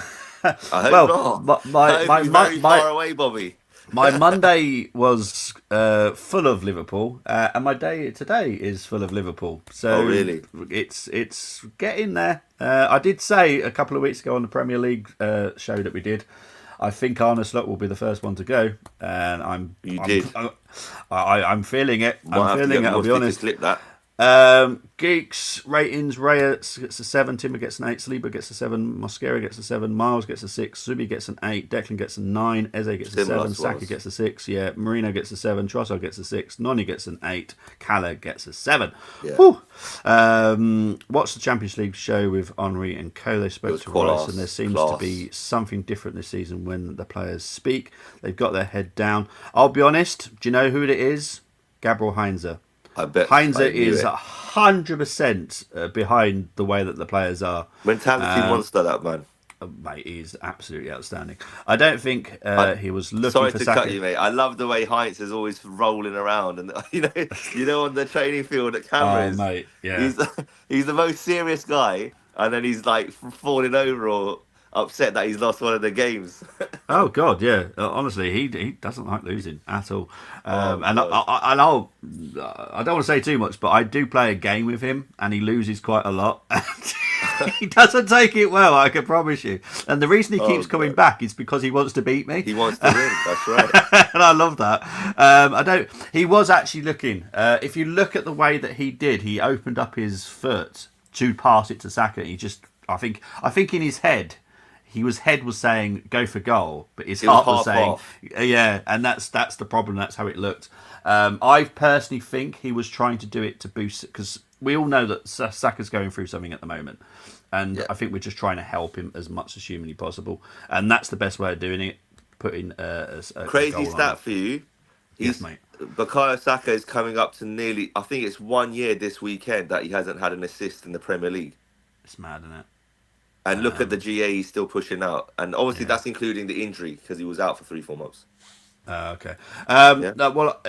hope not. My very far away, Bobby. my Monday was full of Liverpool, and my day today is full of Liverpool. So really? It's getting there. I did say a couple of weeks ago on the Premier League show that we did I think Arne Slot will be the first one to go, and You did. I'm feeling it. Might I'm have to feeling get it. I'll be Musty to honest. clip that. Geeks ratings: Reyes gets a 7, Timber gets an 8, Saliba gets a 7, Mosquera gets a 7, Miles gets a 6, Zubi gets an 8, Declan gets a 9, Eze gets a Similar 7, to Saka us. gets a 6, yeah, Marino gets a 7, Trossard gets a 6, Noni gets an 8, Kala gets a 7. Yeah. Whew. Watched the Champions League show with Henri and Co. They It spoke was to Rice, and there class. seems to Class. be something different this season when the players speak. They've got their head down. I'll be honest. Do you know who it is? Gabriel Heinze. I bet Heinze I knew is it. 100% behind the way that the players are. Mentality monster, that man. Mate, he's absolutely outstanding. I don't think I, he was looking sorry for to cut Saka. you, mate. I love the way Heinz is always rolling around, and on the training field at Oh, cameras, mate, yeah. he's he's the most serious guy, and then he's like falling over or upset that he's lost one of the games. Oh God, yeah. Honestly, he doesn't like losing at all. Oh And God. I don't want to say too much, but I do play a game with him, and he loses quite a lot. He doesn't take it well, I can promise you. And the reason he Oh keeps coming God. back is because he wants to beat me. He wants to win. That's right. And I love that. I don't. He was actually looking. If you look at the way that he did, he opened up his foot to pass it to Saka. He just, I think in his head, his head was saying go for goal, but his It was heart was half saying off. yeah. And that's the problem. That's how it looked. I personally think he was trying to do it to boost because we all know that Saka's going through something at the moment. And Yeah. I think we're just trying to help him as much as humanly possible, and that's the best way of doing it. Putting a Crazy goal on stat him. for you. Yes, He's mate. Bukayo Saka is coming up to nearly. I think it's 1 year this weekend that he hasn't had an assist in the Premier League. It's mad, isn't it? And look at the GA he's still pushing out. And obviously Yeah. that's including the injury because he was out for 3-4 months. Okay. Yeah. No, well,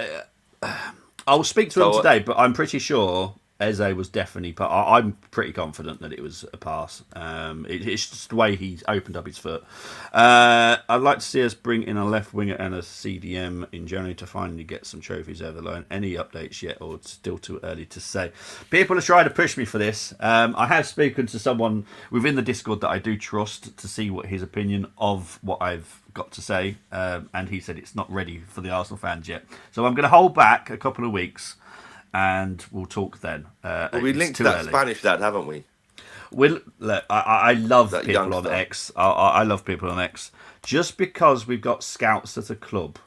I'll speak to him So today, but I'm pretty sure Eze was definitely. I'm pretty confident that it was a pass. It's just the way he opened up his foot. I'd like to see us bring in a left winger and a CDM in January to finally get some trophies over the line. Any updates yet, or it's still too early to say? People are trying to push me for this. I have spoken to someone within the Discord that I do trust to see what his opinion of what I've got to say, and he said it's not ready for the Arsenal fans yet. So I'm going to hold back a couple of weeks. And we'll talk then. well, we It's linked too that early. Spanish lad, haven't we? Look, I love That people on youngster. X. I love people on X. Just because we've got scouts at a club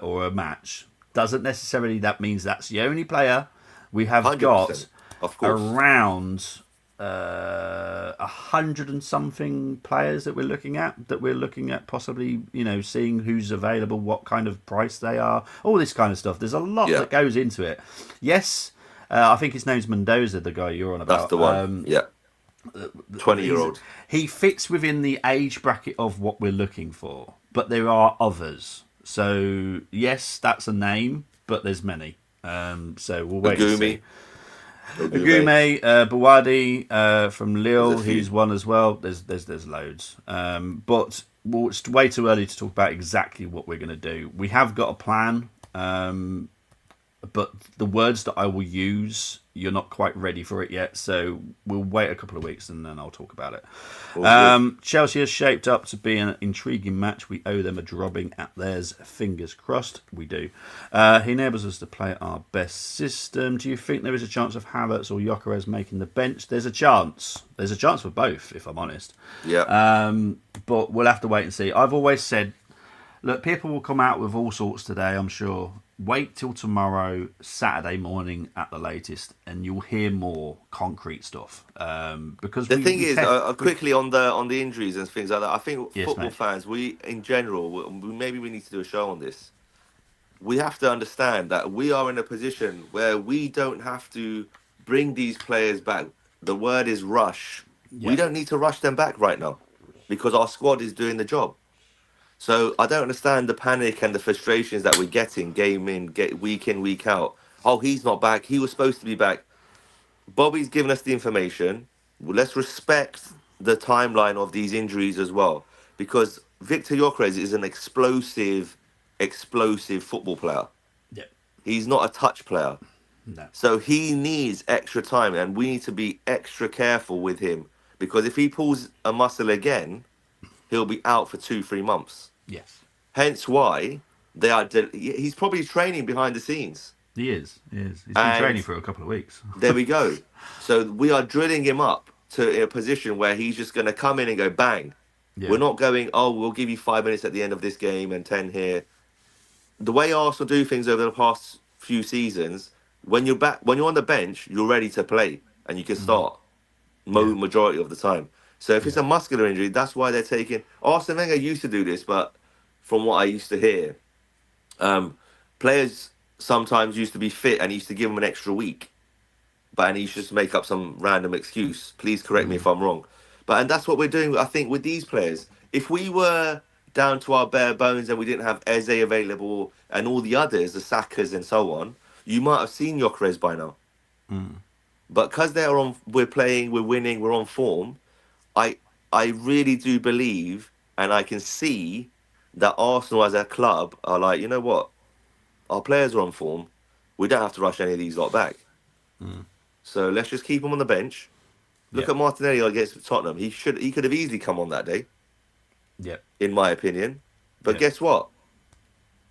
or a match doesn't necessarily that means that's the only player. We have 100%. got Of course. around 100 and something players that we're looking at possibly seeing who's available, what kind of price they are, all this kind of stuff. There's a lot Yeah. that goes into it. Yes, I think his name's Mendoza, the guy you're on about. That's the one. Yeah. 20-year-old. He fits within the age bracket of what we're looking for, but there are others. So yes, that's a name, but there's many. So we'll wait and see. Agume, Bawadi from Lille, There's a few. he's one as well. There's loads, but it's way too early to talk about exactly what we're going to do. We have got a plan, but the words that I will use, you're not quite ready for it yet. So we'll wait a couple of weeks and then I'll talk about it. Chelsea has shaped up to be an intriguing match. We owe them a drubbing at theirs. Fingers crossed, we do. He enables us to play our best system. Do you think there is a chance of Havertz or Gyökeres making the bench? There's a chance. There's a chance for both, if I'm honest. Yeah. But we'll have to wait and see. I've always said, look, people will come out with all sorts today, I'm sure. Wait till tomorrow, Saturday morning at the latest, and you'll hear more concrete stuff. Because The thing is, quickly on the injuries and things like that, I think Yes, football mate. fans, we in general, maybe we need to do a show on this. We have to understand that we are in a position where we don't have to bring these players back. The word is rush. Yeah. We don't need to rush them back right now because our squad is doing the job. So I don't understand the panic and the frustrations that we're getting game in, week in, week out. Oh, he's not back. He was supposed to be back. Bobby's given us the information. Well, let's respect the timeline of these injuries as well, because Victor Gyökeres is an explosive football player. Yeah. He's not a touch player. No. So he needs extra time, and we need to be extra careful with him because if he pulls a muscle again, he'll be out for 2-3 months. Yes. Hence why they are. He's probably training behind the scenes, He is. He is. He's been training and for a couple of weeks. there we go. So we are drilling him up to a position where he's just going to come in and go bang. We're Yeah. not going, oh, we'll give you 5 minutes at the end of this game and 10 here. The way Arsenal do things over the past few seasons, when you're on the bench, you're ready to play and you can Mm. start Yeah. majority of the time. So if it's Yeah. a muscular injury, that's why they're taking. Arsene Wenger used to do this, but from what I used to hear, um, players sometimes used to be fit and he used to give them an extra week, but and he used to just make up some random excuse. Please correct me Mm. if I'm wrong. But and that's what we're doing. I think with these players, if we were down to our bare bones and we didn't have Eze available and all the others, the Sakas and so on, you might have seen Gyökeres by now. Mm. But because we're playing, we're winning, we're on form. I I really do believe, and I can see that Arsenal as a club are like, you know what, our players are on form. We don't have to rush any of these lot back. Mm. So let's just keep them on the bench. Look Yeah. at Martinelli against Tottenham. He could have easily come on that day, Yeah. in my opinion. But Yeah. guess what?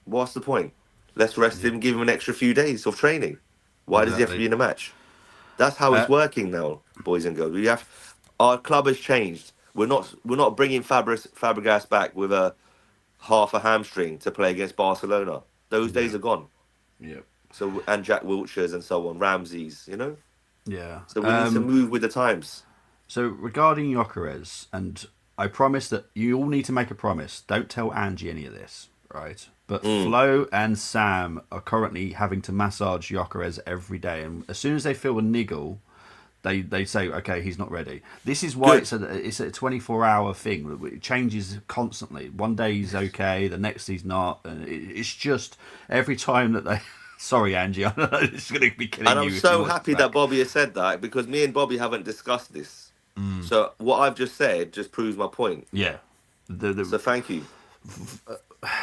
What's the point? Let's rest Yeah. him, give him an extra few days of training. Why does he have to Exactly. be in a match? That's how Uh, it's working now, boys and girls. We have our club has changed. We're not bringing Fabregas back with a half a hamstring to play against Barcelona. Those yeah. days are gone. Yeah. So and Jack Wilshere's and so on, Ramsey's, you know. Yeah. So we need to move with the times. So regarding Gyökeres, and I promise that you all need to make a promise. Don't tell Angie any of this, right? But Mm. Flo and Sam are currently having to massage Gyökeres every day, and as soon as they feel a niggle, they say, okay, he's not ready. This is why Good. it's a 24-hour thing. It changes constantly. One day he's okay, the next he's not, and it's just every time that they. Sorry, Angie, I know it's going to be And killing I'm you if you so watch happy this that back. Bobby has said that because me and Bobby haven't discussed this. So what I've just said just proves my point. Yeah, the So thank you.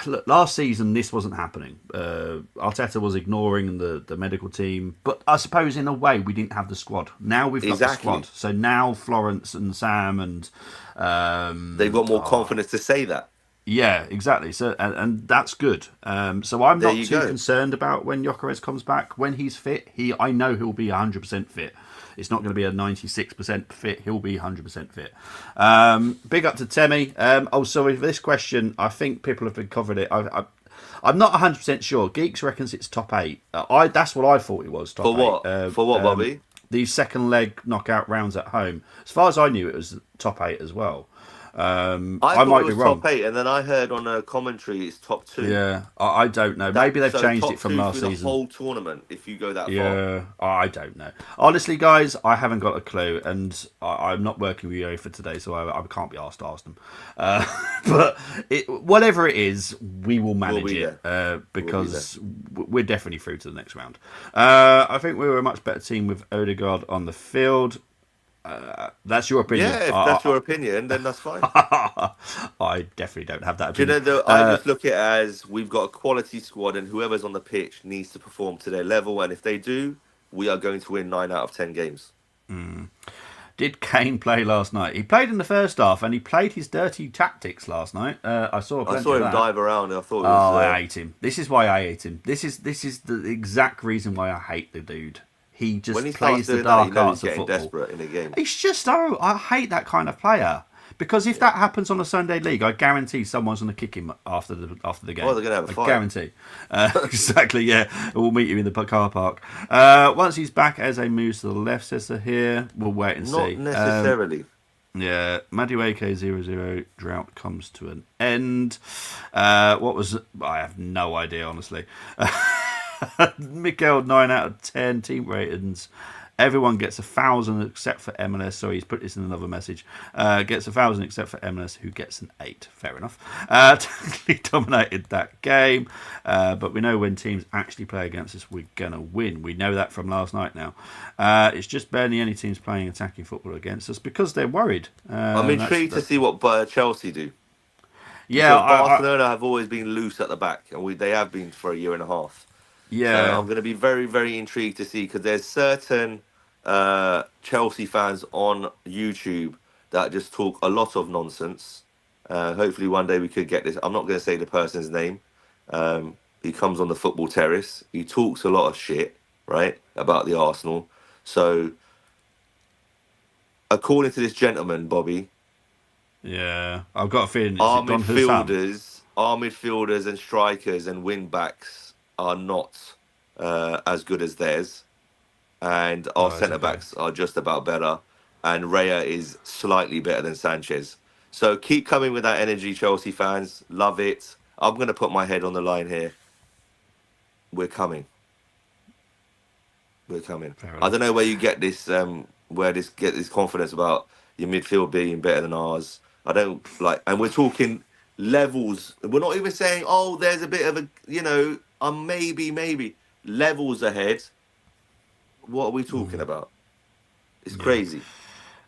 look, last season this wasn't happening. Arteta was ignoring the medical team, but I suppose in a way we didn't have the squad. Now we've got the squad, Exactly. so now Florence and Sam and They've got more confidence to say that. yeah, exactly. So and that's good. So I'm There not you too go. concerned about when Gyökeres comes back. When he's fit, I know he'll be 100% fit. It's not going to be a 96% fit. He'll be 100% fit. Big up to Temi. So with this question, I think people have been covered it. I'm not 100% sure. Geeks reckons it's top eight. That's what I thought it was, top For eight. what? For what, Bobby? The second leg knockout rounds at home. As far as I knew, it was top eight as well. I I thought it might be was wrong. top eight, and then I heard on a commentary it's top two. Yeah, I don't know. Maybe they've So changed it top from two last through the season. whole tournament if you go that far. Yeah, I don't know. Honestly, guys, I haven't got a clue, and I'm not working with UEFA today, so I can't be asked to ask them. But whatever it is, we will manage be it there. because we're definitely through to the next round. I think we were a much better team with Odegaard on the field. That's your opinion. Yeah, if that's your opinion, then that's fine. I definitely don't have that Do you know opinion. though? I just look at it as we've got a quality squad, and whoever's on the pitch needs to perform to their level. And if they do, we are going to win 9 out of 10 games. Did Kane play last night? He played in the first half, and he played his dirty tactics last night. I saw I plenty saw of him that. dive around, and I thought it Oh, was. I hate him. This is why I hate him. This is the exact reason why I hate the dude. He just When he starts plays the doing that, you dark know he's arts of getting football. desperate in a game. It's just I hate that kind of player. Because if that happens on a Sunday league, I guarantee someone's going to kick him after the game. Oh, they're gonna have a I fight. guarantee. Exactly. Yeah, we'll meet you in the car park. Once he's back, Eze moves to the left. Sister here. We'll wait and Not see. necessarily. Yeah, Madueke 0-0 drought comes to an end. What was I have no idea, honestly. Mikel 9 out of 10 team ratings. Everyone gets 1,000 except for MLS. Sorry, he's put this in another message. Gets 1,000 except for MLS, who gets an 8. Fair enough. Totally dominated that game. But we know when teams actually play against us, we're going to win. We know that from last night now. It's just barely any teams playing attacking football against us because they're worried. I'm intrigued to see what Chelsea do. Yeah, Because Barcelona have always been loose at the back, and they have been for a year and a half. So yeah. I'm going to be very, very intrigued to see because there's certain Chelsea fans on YouTube that just talk a lot of nonsense, Hopefully one day we could get this. I'm not going to say the person's name. He comes on the football terrace. He talks a lot of shit, right, about the Arsenal. So, according to this gentleman, Bobby, Yeah, I've got a feeling it's Don Hussam. our midfielders and strikers and wing backs are not as good as theirs, and our Right, centre okay. backs are just about better, and Raya is slightly better than Sanchez. So keep coming with that energy, Chelsea fans. Love it. I'm going to put my head on the line here. We're coming. We're coming. Fair I don't enough. know where you get this, get this confidence about your midfield being better than ours. I don't like, and we're talking levels. We're not even saying, oh, there's a bit of a, maybe levels ahead. What are we talking about? It's Yeah. crazy.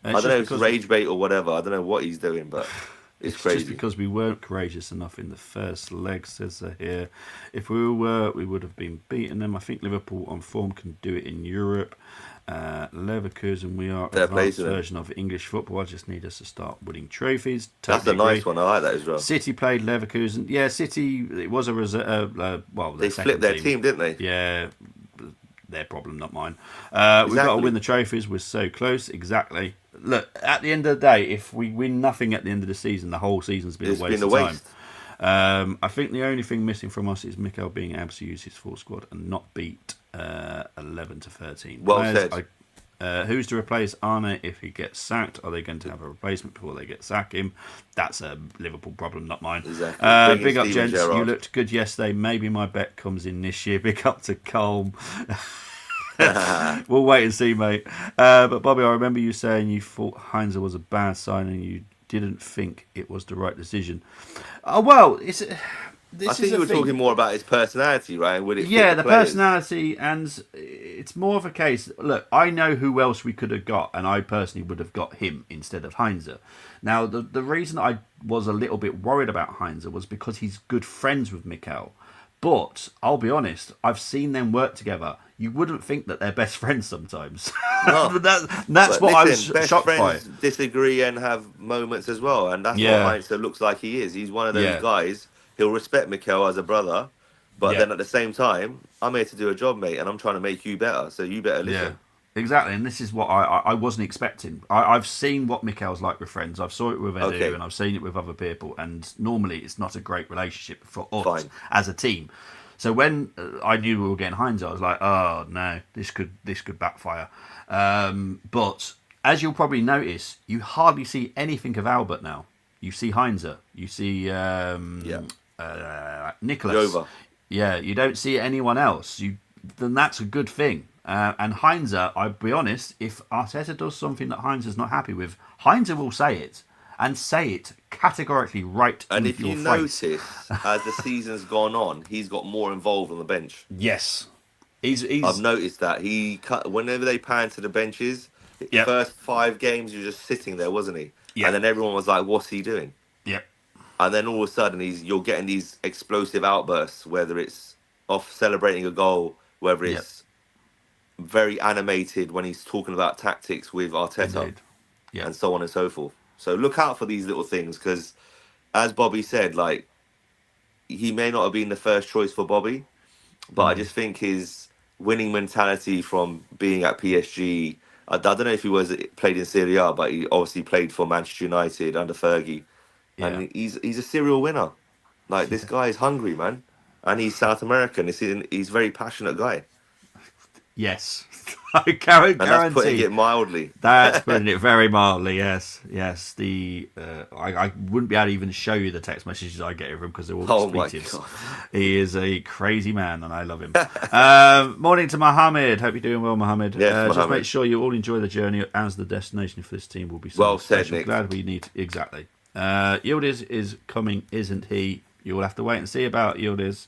And I it's don't know just if it's because rage bait or whatever. I don't know what he's doing, but it's it's just crazy. because we weren't courageous enough in the first leg, says here. If we were, we would have been beating them. I think Liverpool on form can do it in Europe. Leverkusen, we are Fair play advanced to them. version of English football. I just need us to start winning trophies. That's a Totally agree. nice one. I like that as well. City played Leverkusen. Yeah, City. It was a well, They their flipped second their team. team, didn't they? Yeah, their problem, not mine. We've got to Exactly. win the trophies. We're so close. Exactly. Look, at the end of the day, if we win nothing at the end of the season, the whole season's been a It's waste been a of time. waste. I think the only thing missing from us is Mikel being able to use his full squad and not beat 11 to 13. Well Players, said. who's to replace Arne if he gets sacked? Are they going to have a replacement before they sack him? That's a Liverpool problem, not mine. Exactly. Bring in Big up, Steven gents. You Gerrard. looked good yesterday. Maybe my bet comes in this year. Big up to Colm. We'll wait and see, mate. But Bobby, I remember you saying you thought Heinze was a bad sign and you didn't think it was the right decision. Oh well, I this think is you a were thing. talking more about his personality, right? And would it fit Yeah, the the players? personality, and it's more of a case. Look, I know who else we could have got, and I personally would have got him instead of Heinze. Now, the reason I was a little bit worried about Heinze was because he's good friends with Mikel. But I'll be honest, I've seen them work together. You wouldn't think that they're best friends sometimes. No. But that's But what I listen, was best shocked by. friends disagree and have moments as well. And that's what Yeah, Heinz looks like he is. He's one of those yeah, guys. He'll respect Mikel as a brother. But yeah. then at the same time, I'm here to do a job, mate. And I'm trying to make you better. So you better Yeah, listen. exactly. And this is what I wasn't expecting. I've seen what Mikel's like with friends. I've saw it with Edu Okay, and I've seen it with other people. And normally it's not a great relationship for us fine. as a team. So when I knew we were getting Heinz, I was like, oh no, this could backfire. But as you'll probably notice, you hardly see anything of Albert now. You see Heinze, you see Yeah. Nicholas. Jova. Yeah, you don't see anyone else. Then that's a good thing. And Heinze, I'll be honest, if Arteta does something that Heinze is not happy with, Heinze will say it and say it categorically right And in if your you face. notice, as the season's gone on, he's got more involved on the bench. Yes, he's I've noticed that he cut whenever they pan to the benches. yep, First 5 games, he was just sitting there, wasn't he? And yep, then everyone was like, "What's he doing?" yep, And then all of a sudden, you're getting these explosive outbursts, whether it's off celebrating a goal, whether yep. it's very animated when he's talking about tactics with Arteta, Indeed, yep. and so on and so forth. So look out for these little things because, as Bobby said, like he may not have been the first choice for Bobby, but I just think his winning mentality from being at PSG. I don't know if he was played in Serie A, but he obviously played for Manchester United under Fergie, Yeah, and he's a serial winner. Like this guy is hungry, man, and he's South American. He's a very passionate guy, yes. I can't and that's putting guarantee. it mildly. That's putting it very mildly. Yes, yes. I wouldn't be able to even show you the text messages I get from him because they're all Oh my expletive. god! He is a crazy man, and I love him. Morning to Mohammed. Hope you're doing well, Mohammed. Yes, Just make Mohammed. sure you all enjoy the journey, as the destination for this team will be Well something said, special. Nick. Glad we need exactly. Yildiz is coming, isn't he? You will have to wait and see about Yildiz.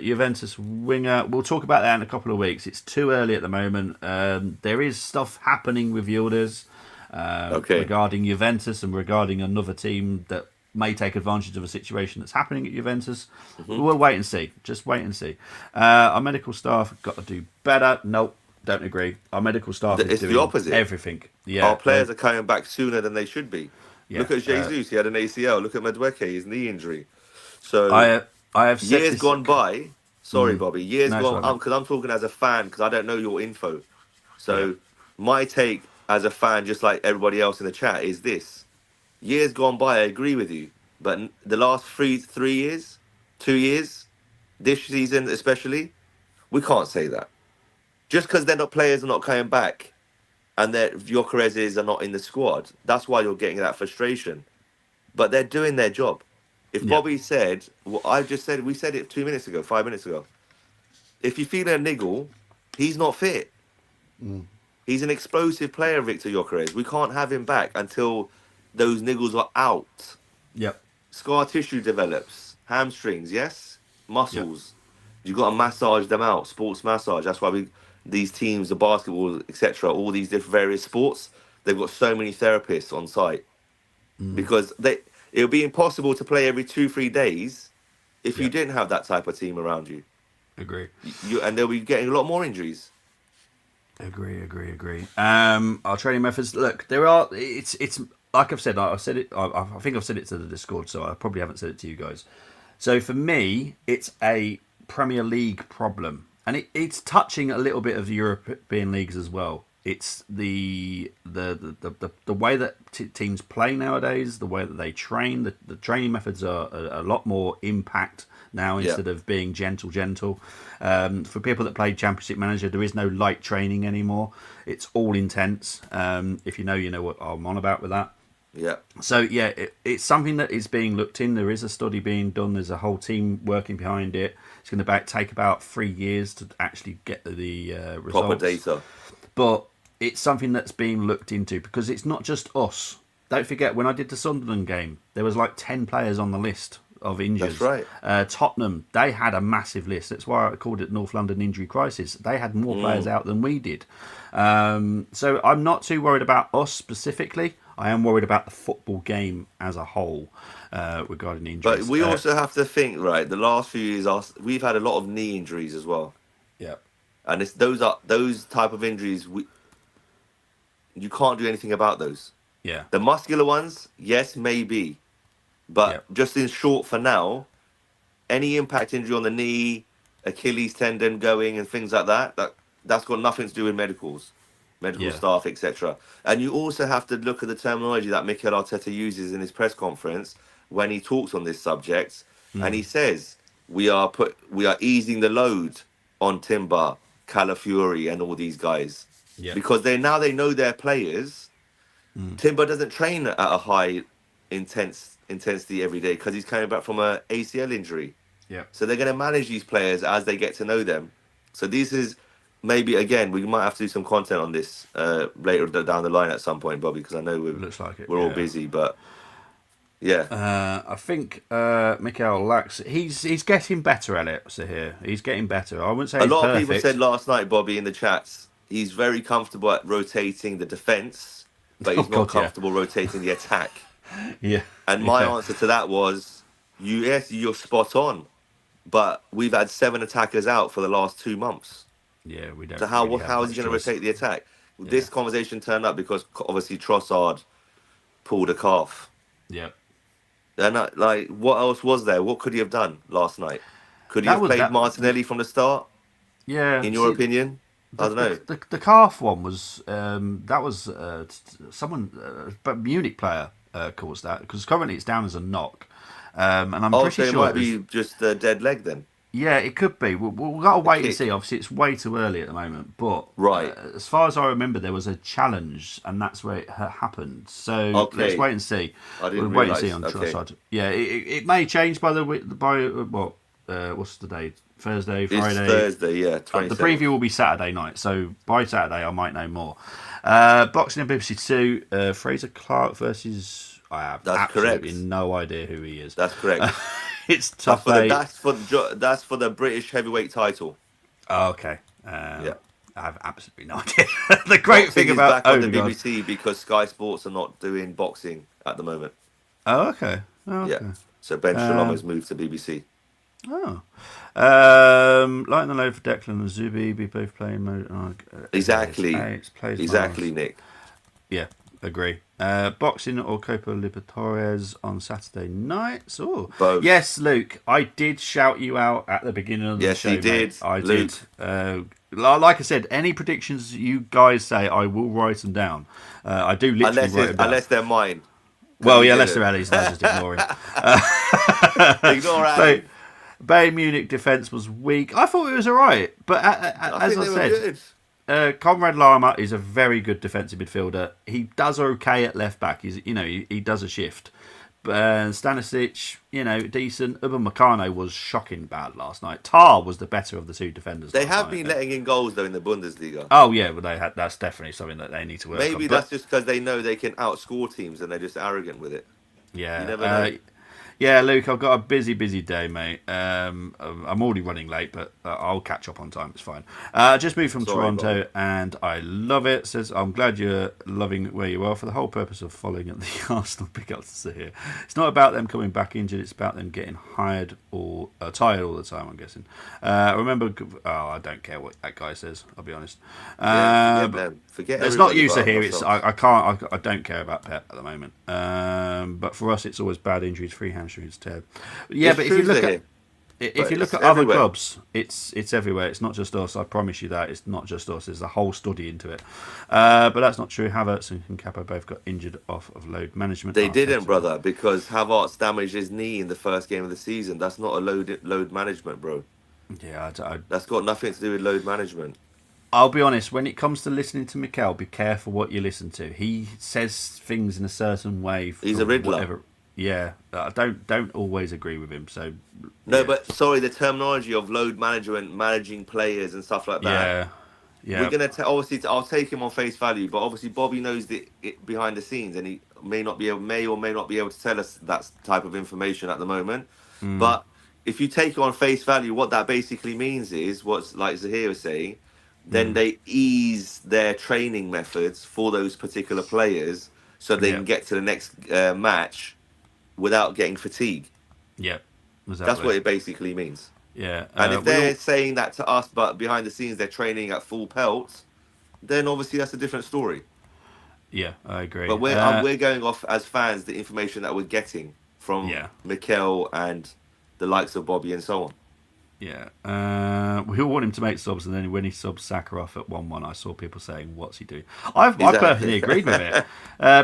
Juventus winger. We'll talk about that in a couple of weeks. It's too early at the moment. There is stuff happening with Yildiz Okay. regarding Juventus and regarding another team that may take advantage of a situation that's happening at Juventus. We'll wait and see. Just wait and see. Our medical staff have got to do better. Nope, don't agree. Our medical staff is It's the doing opposite. everything. Yeah, Our players are coming back sooner than they should be. Yeah. Look at Jesus, he had an ACL. Look at Madueke, his knee injury. So I I have said years this. gone by. Sorry, Bobby. Years No, it's gone. right, mate. Because I'm talking as a fan because I don't know your info. Yeah. So my take as a fan, just like everybody else in the chat, is this: years gone by, I agree with you, but the last three years, 2 years, this season especially, we can't say that. Just because they're not players are not coming back and that Gyökeres are not in the squad, that's why you're getting that frustration. But they're doing their job. If Yeah. Bobby said what I just said, we said it 2 minutes ago, 5 minutes ago. If you feel a niggle, he's not fit. He's an explosive player, Victor Gyökeres. We can't have him back until those niggles are out. Yep. Scar tissue develops, hamstrings, yes, Yep. muscles. You got to massage them out. Sports massage. That's why these teams, the basketball, etc., all these different various sports, they've got so many therapists on site because it would be impossible to play every 2-3 days if you Yep. didn't have that type of team around you. Agree. And they'll be getting a lot more injuries. Agree. Our training methods. Look, there are. It's like I've said. I said it. I think I've said it to the Discord, so I probably haven't said it to you guys. So for me, it's a Premier League problem, and it's touching a little bit of the European leagues as well. It's the way that teams play nowadays, the way that they train. The training methods are a lot more impact now instead of being gentle. For people that play Championship Manager, there is no light training anymore. It's all intense. If you know what I'm on about with that. Yeah. So yeah, it's something that is being looked in. There is a study being done. There's a whole team working behind it. It's going to take about 3 years to actually get the results. Proper data. But it's something that's being looked into because it's not just us. Don't forget, when I did the Sunderland game, there was like 10 players on the list of injuries. That's right. Tottenham, they had a massive list. That's why I called it North London Injury Crisis. They had more players out than we did. So I'm not too worried about us specifically. I am worried about the football game as a whole regarding injuries. But we also have to think, right, the last few years, we've had a lot of knee injuries as well. Yeah. And those type of injuries, you can't do anything about those. Yeah. The muscular ones, yes, maybe. But just in short for now, any impact injury on the knee, Achilles tendon going and things like that's got nothing to do with medical staff, etc. And you also have to look at the terminology that Mikel Arteta uses in his press conference when he talks on this subject. And he says, we are easing the load on Timber, Calafiori and all these guys. Yeah. Because they know their players. Timber doesn't train at a high intensity every day because he's coming back from a ACL injury. Yeah. So they're going to manage these players as they get to know them. So this is maybe, again, we might have to do some content on this later down the line at some point, Bobby, because I know Looks like it, we're all busy, but yeah. I think Mikel Lax, he's getting better at it. So here, he's getting better. I wouldn't say A he's lot perfect. of people said last night, Bobby, in the chats, he's very comfortable at rotating the defence, but he's not comfortable rotating the attack. Yeah. And my answer to that was, yes, you're spot on, but we've had 7 attackers out for the last 2 months. Yeah, we don't. So how is he going to rotate the attack? This conversation turned up because obviously Trossard pulled a calf. Yeah. And what else was there? What could he have done last night? Could he have played Martinelli from the start? Yeah. In your opinion? I don't know. The calf one was someone, but Munich player caused that because currently it's down as a knock, and I'm pretty sure it might be just a dead leg then. Yeah, it could be. We've got to wait and see. Obviously, it's way too early at the moment. But as far as I remember, there was a challenge, and that's where it happened. So let's wait and see. I didn't wait and realise. see on Trossard. Yeah, it may change by what's the day? Thursday, Friday. It's Thursday, yeah. The preview will be Saturday night, so by Saturday I might know more. Boxing on BBC Two, Fraser Clark versus. I have absolutely no idea who he is. That's correct. It's tough. That's for the British heavyweight title. Oh, okay. Yeah. I have absolutely no idea. The great thing about back on the BBC because Sky Sports are not doing boxing at the moment. Oh, okay. Yeah. So Ben Shalom has moved to BBC. Oh. Lighting the load for Declan and Zubi be both playing mode. Exactly. Plays exactly, Nick. Yeah. agree. Boxing or Copa Libertadores on Saturday nights? Oh, Both. yes, Luke. I did shout you out at the beginning of the Yes, show, he mate. did. I Luke. did. Like I said, any predictions you guys say, I will write them down. I do literally write them down. Unless they're mine. Because Well, he yeah, unless didn't. they're Ali's, and I just ignore him. Ignore But Ali. Bayern Munich defence was weak. I thought it was all right, but I as think I they were said, good. Conrad Lama is a very good defensive midfielder. He does okay at left back. He does a shift. Stanisic, decent. Upamecano was shocking bad last night. Tar was the better of the two defenders They last have night. been letting in goals though in the Bundesliga. Oh yeah, well that's definitely something that they need to work on. Maybe But that's just because they know they can outscore teams and they're just arrogant with it. You never know. Yeah, Luke, I've got a busy day, mate. I'm already running late, but I'll catch up on time. It's fine. Just moved from Toronto, Bob. and I love it. Says, I'm glad you're loving where you are for the whole purpose of following at the Arsenal pickups here. It's not about them coming back injured. It's about them getting tired all the time, I'm guessing. Remember, I don't care what that guy says, I'll be honest. Forget them. Forget It's not everybody Yusa but here. It's ourselves. I don't care about Pep at the moment. But for us, it's always bad injuries, free hamstrings, tear. Yeah, It's but true here, if you look it's at other everywhere. clubs, it's everywhere. It's not just us. I promise you that it's not just us. There's a whole study into it. But that's not true. Havertz and Capo both got injured off of load management. They didn't, brother, because Havertz damaged his knee in the first game of the season. That's not a load management, bro. Yeah, That's got nothing to do with load management. I'll be honest. When it comes to listening to Mikel, be careful what you listen to. He says things in a certain way. He's a Riddler. Whatever. Yeah, I don't always agree with him. So No, yeah. but sorry, the terminology of load management, managing players and stuff like that. Yeah, We're yeah, gonna obviously. I'll take him on face value, but obviously Bobby knows it behind the scenes, and he may or may not be able to tell us that type of information at the moment. But if you take it on face value, what that basically means is what's like Zahir was saying. Then they ease their training methods for those particular players, so they yeah, can get to the next match without getting fatigue. yeah. That's Exactly. what it basically means. Yeah, And if they're saying that to us, but behind the scenes they're training at full pelt, then obviously that's a different story. yeah, I agree. But we're going off as fans the information that we're getting from Yeah, Mikel and the likes of Bobby and so on. yeah. We all want him to make subs, and then when he subs Sakharov at 1-1, I saw people saying, "What's he doing?" I personally agreed with it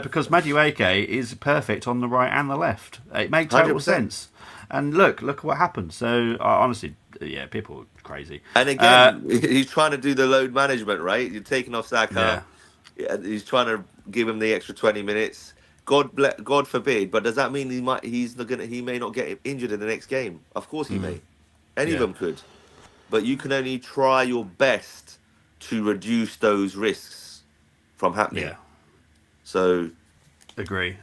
because Madueke is perfect on the right and the left. It made total 100%. sense. And look what happened. So honestly, yeah, people are crazy. And again, he's trying to do the load management, right? You're taking off Saka. Yeah. He's trying to give him the extra 20 minutes. God forbid, but does that mean he may not get injured in the next game? Of course he may. Any of Yeah. them could. But you can only try your best to reduce those risks from happening. Yeah. So Agree.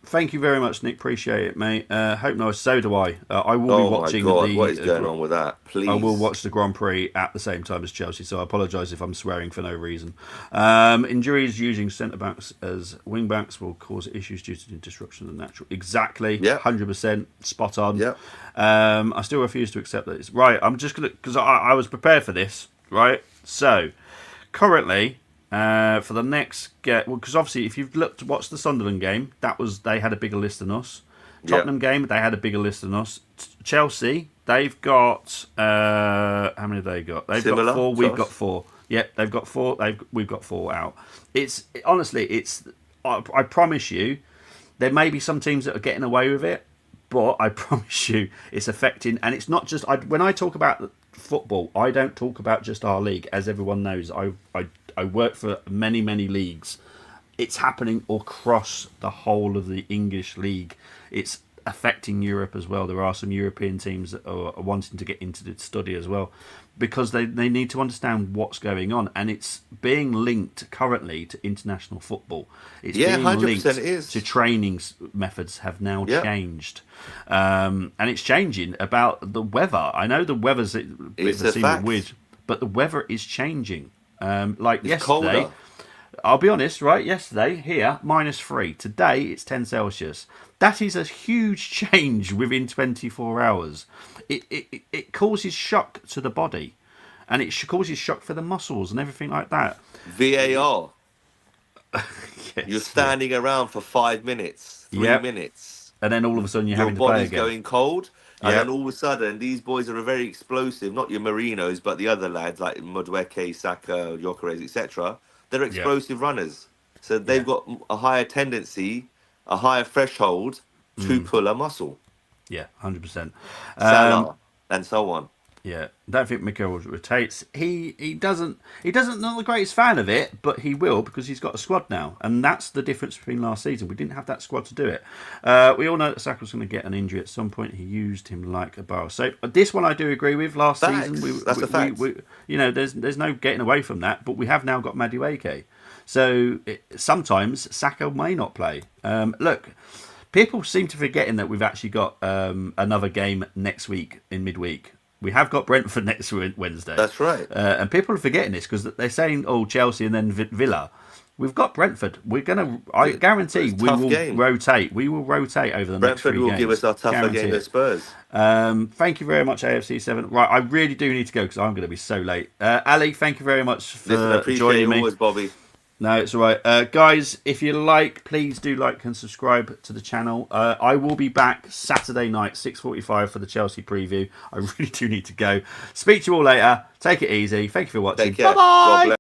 Thank you very much, Nick. Appreciate it, mate. Hope no. So do I. I will be watching my God, the. what is going on with that? Please. I will watch the Grand Prix at the same time as Chelsea, so I apologise if I'm swearing for no reason. Injuries using centre backs as wing backs will cause issues due to the disruption of the natural. Exactly. Yeah. 100% spot on. Yeah. I still refuse to accept that it's right. I'm just gonna because I was prepared for this. Right. So currently. For the next because obviously if you've watched the Sunderland game, they had a bigger list than us. Tottenham game, they had a bigger list than us. Chelsea, they've got how many have they got? They've got 4. We've got 4. Yep, they've got 4. We've got 4 out. Honestly, I promise you, there may be some teams that are getting away with it, but I promise you, it's affecting. And it's not just when I talk about football, I don't talk about just our league. As everyone knows, I work for many leagues. It's happening across the whole of the English league. It's affecting Europe as well. There are some European teams that are wanting to get into the study as well because they need to understand what's going on, and it's being linked currently to international football. It's being 100% linked it is. to training methods have now changed, and it's changing about the weather. I know the weather's It's a fact. weird, but the weather is changing. Like It's yesterday, colder. I'll be honest, right? Yesterday, here, -3. Today, it's 10 Celsius. That is a huge change within 24 hours. It causes shock to the body, and it causes shock for the muscles and everything like that. VAR. Yes, You're standing around for 5 minutes, 3 minutes. and then all of a sudden you're Your having to play body's again. going cold. And then Yep. all of a sudden, these boys are very explosive. Not your Marinos, but the other lads like Madueke, Saka, Gyökeres, etc. They're Yep. explosive runners. So Yeah. they've got a higher tendency, a higher threshold to pull a muscle. Yeah. 100%. Salah and so on. Yeah, don't think Mikel rotates. He doesn't not the greatest fan of it, but he will because he's got a squad now, and that's the difference between last season. We didn't have that squad to do it. We all know that Saka was going to get an injury at some point. He used him like a bar. So this one I do agree with. Last Facts. season, That's a fact. you know, there's no getting away from that. But we have now got Madueke, so sometimes Saka may not play. Look. People seem to forgetting that we've actually got another game next week in midweek. We have got Brentford next Wednesday. That's right. And people are forgetting this because they're saying, oh, Chelsea and then Villa. We've got Brentford. We're going to, I guarantee, we will rotate. We will rotate over the next 3 games. Brentford will give us our tougher game than Spurs. Thank you very much, AFC7. Right, I really do need to go because I'm going to be so late. Ali, thank you very much for joining me. Always, Bobby. No, it's all right. Guys, if you like, please do like and subscribe to the channel. I will be back Saturday night, 6:45 for the Chelsea preview. I really do need to go. Speak to you all later. Take it easy. Thank you for watching. Take care. Bye-bye.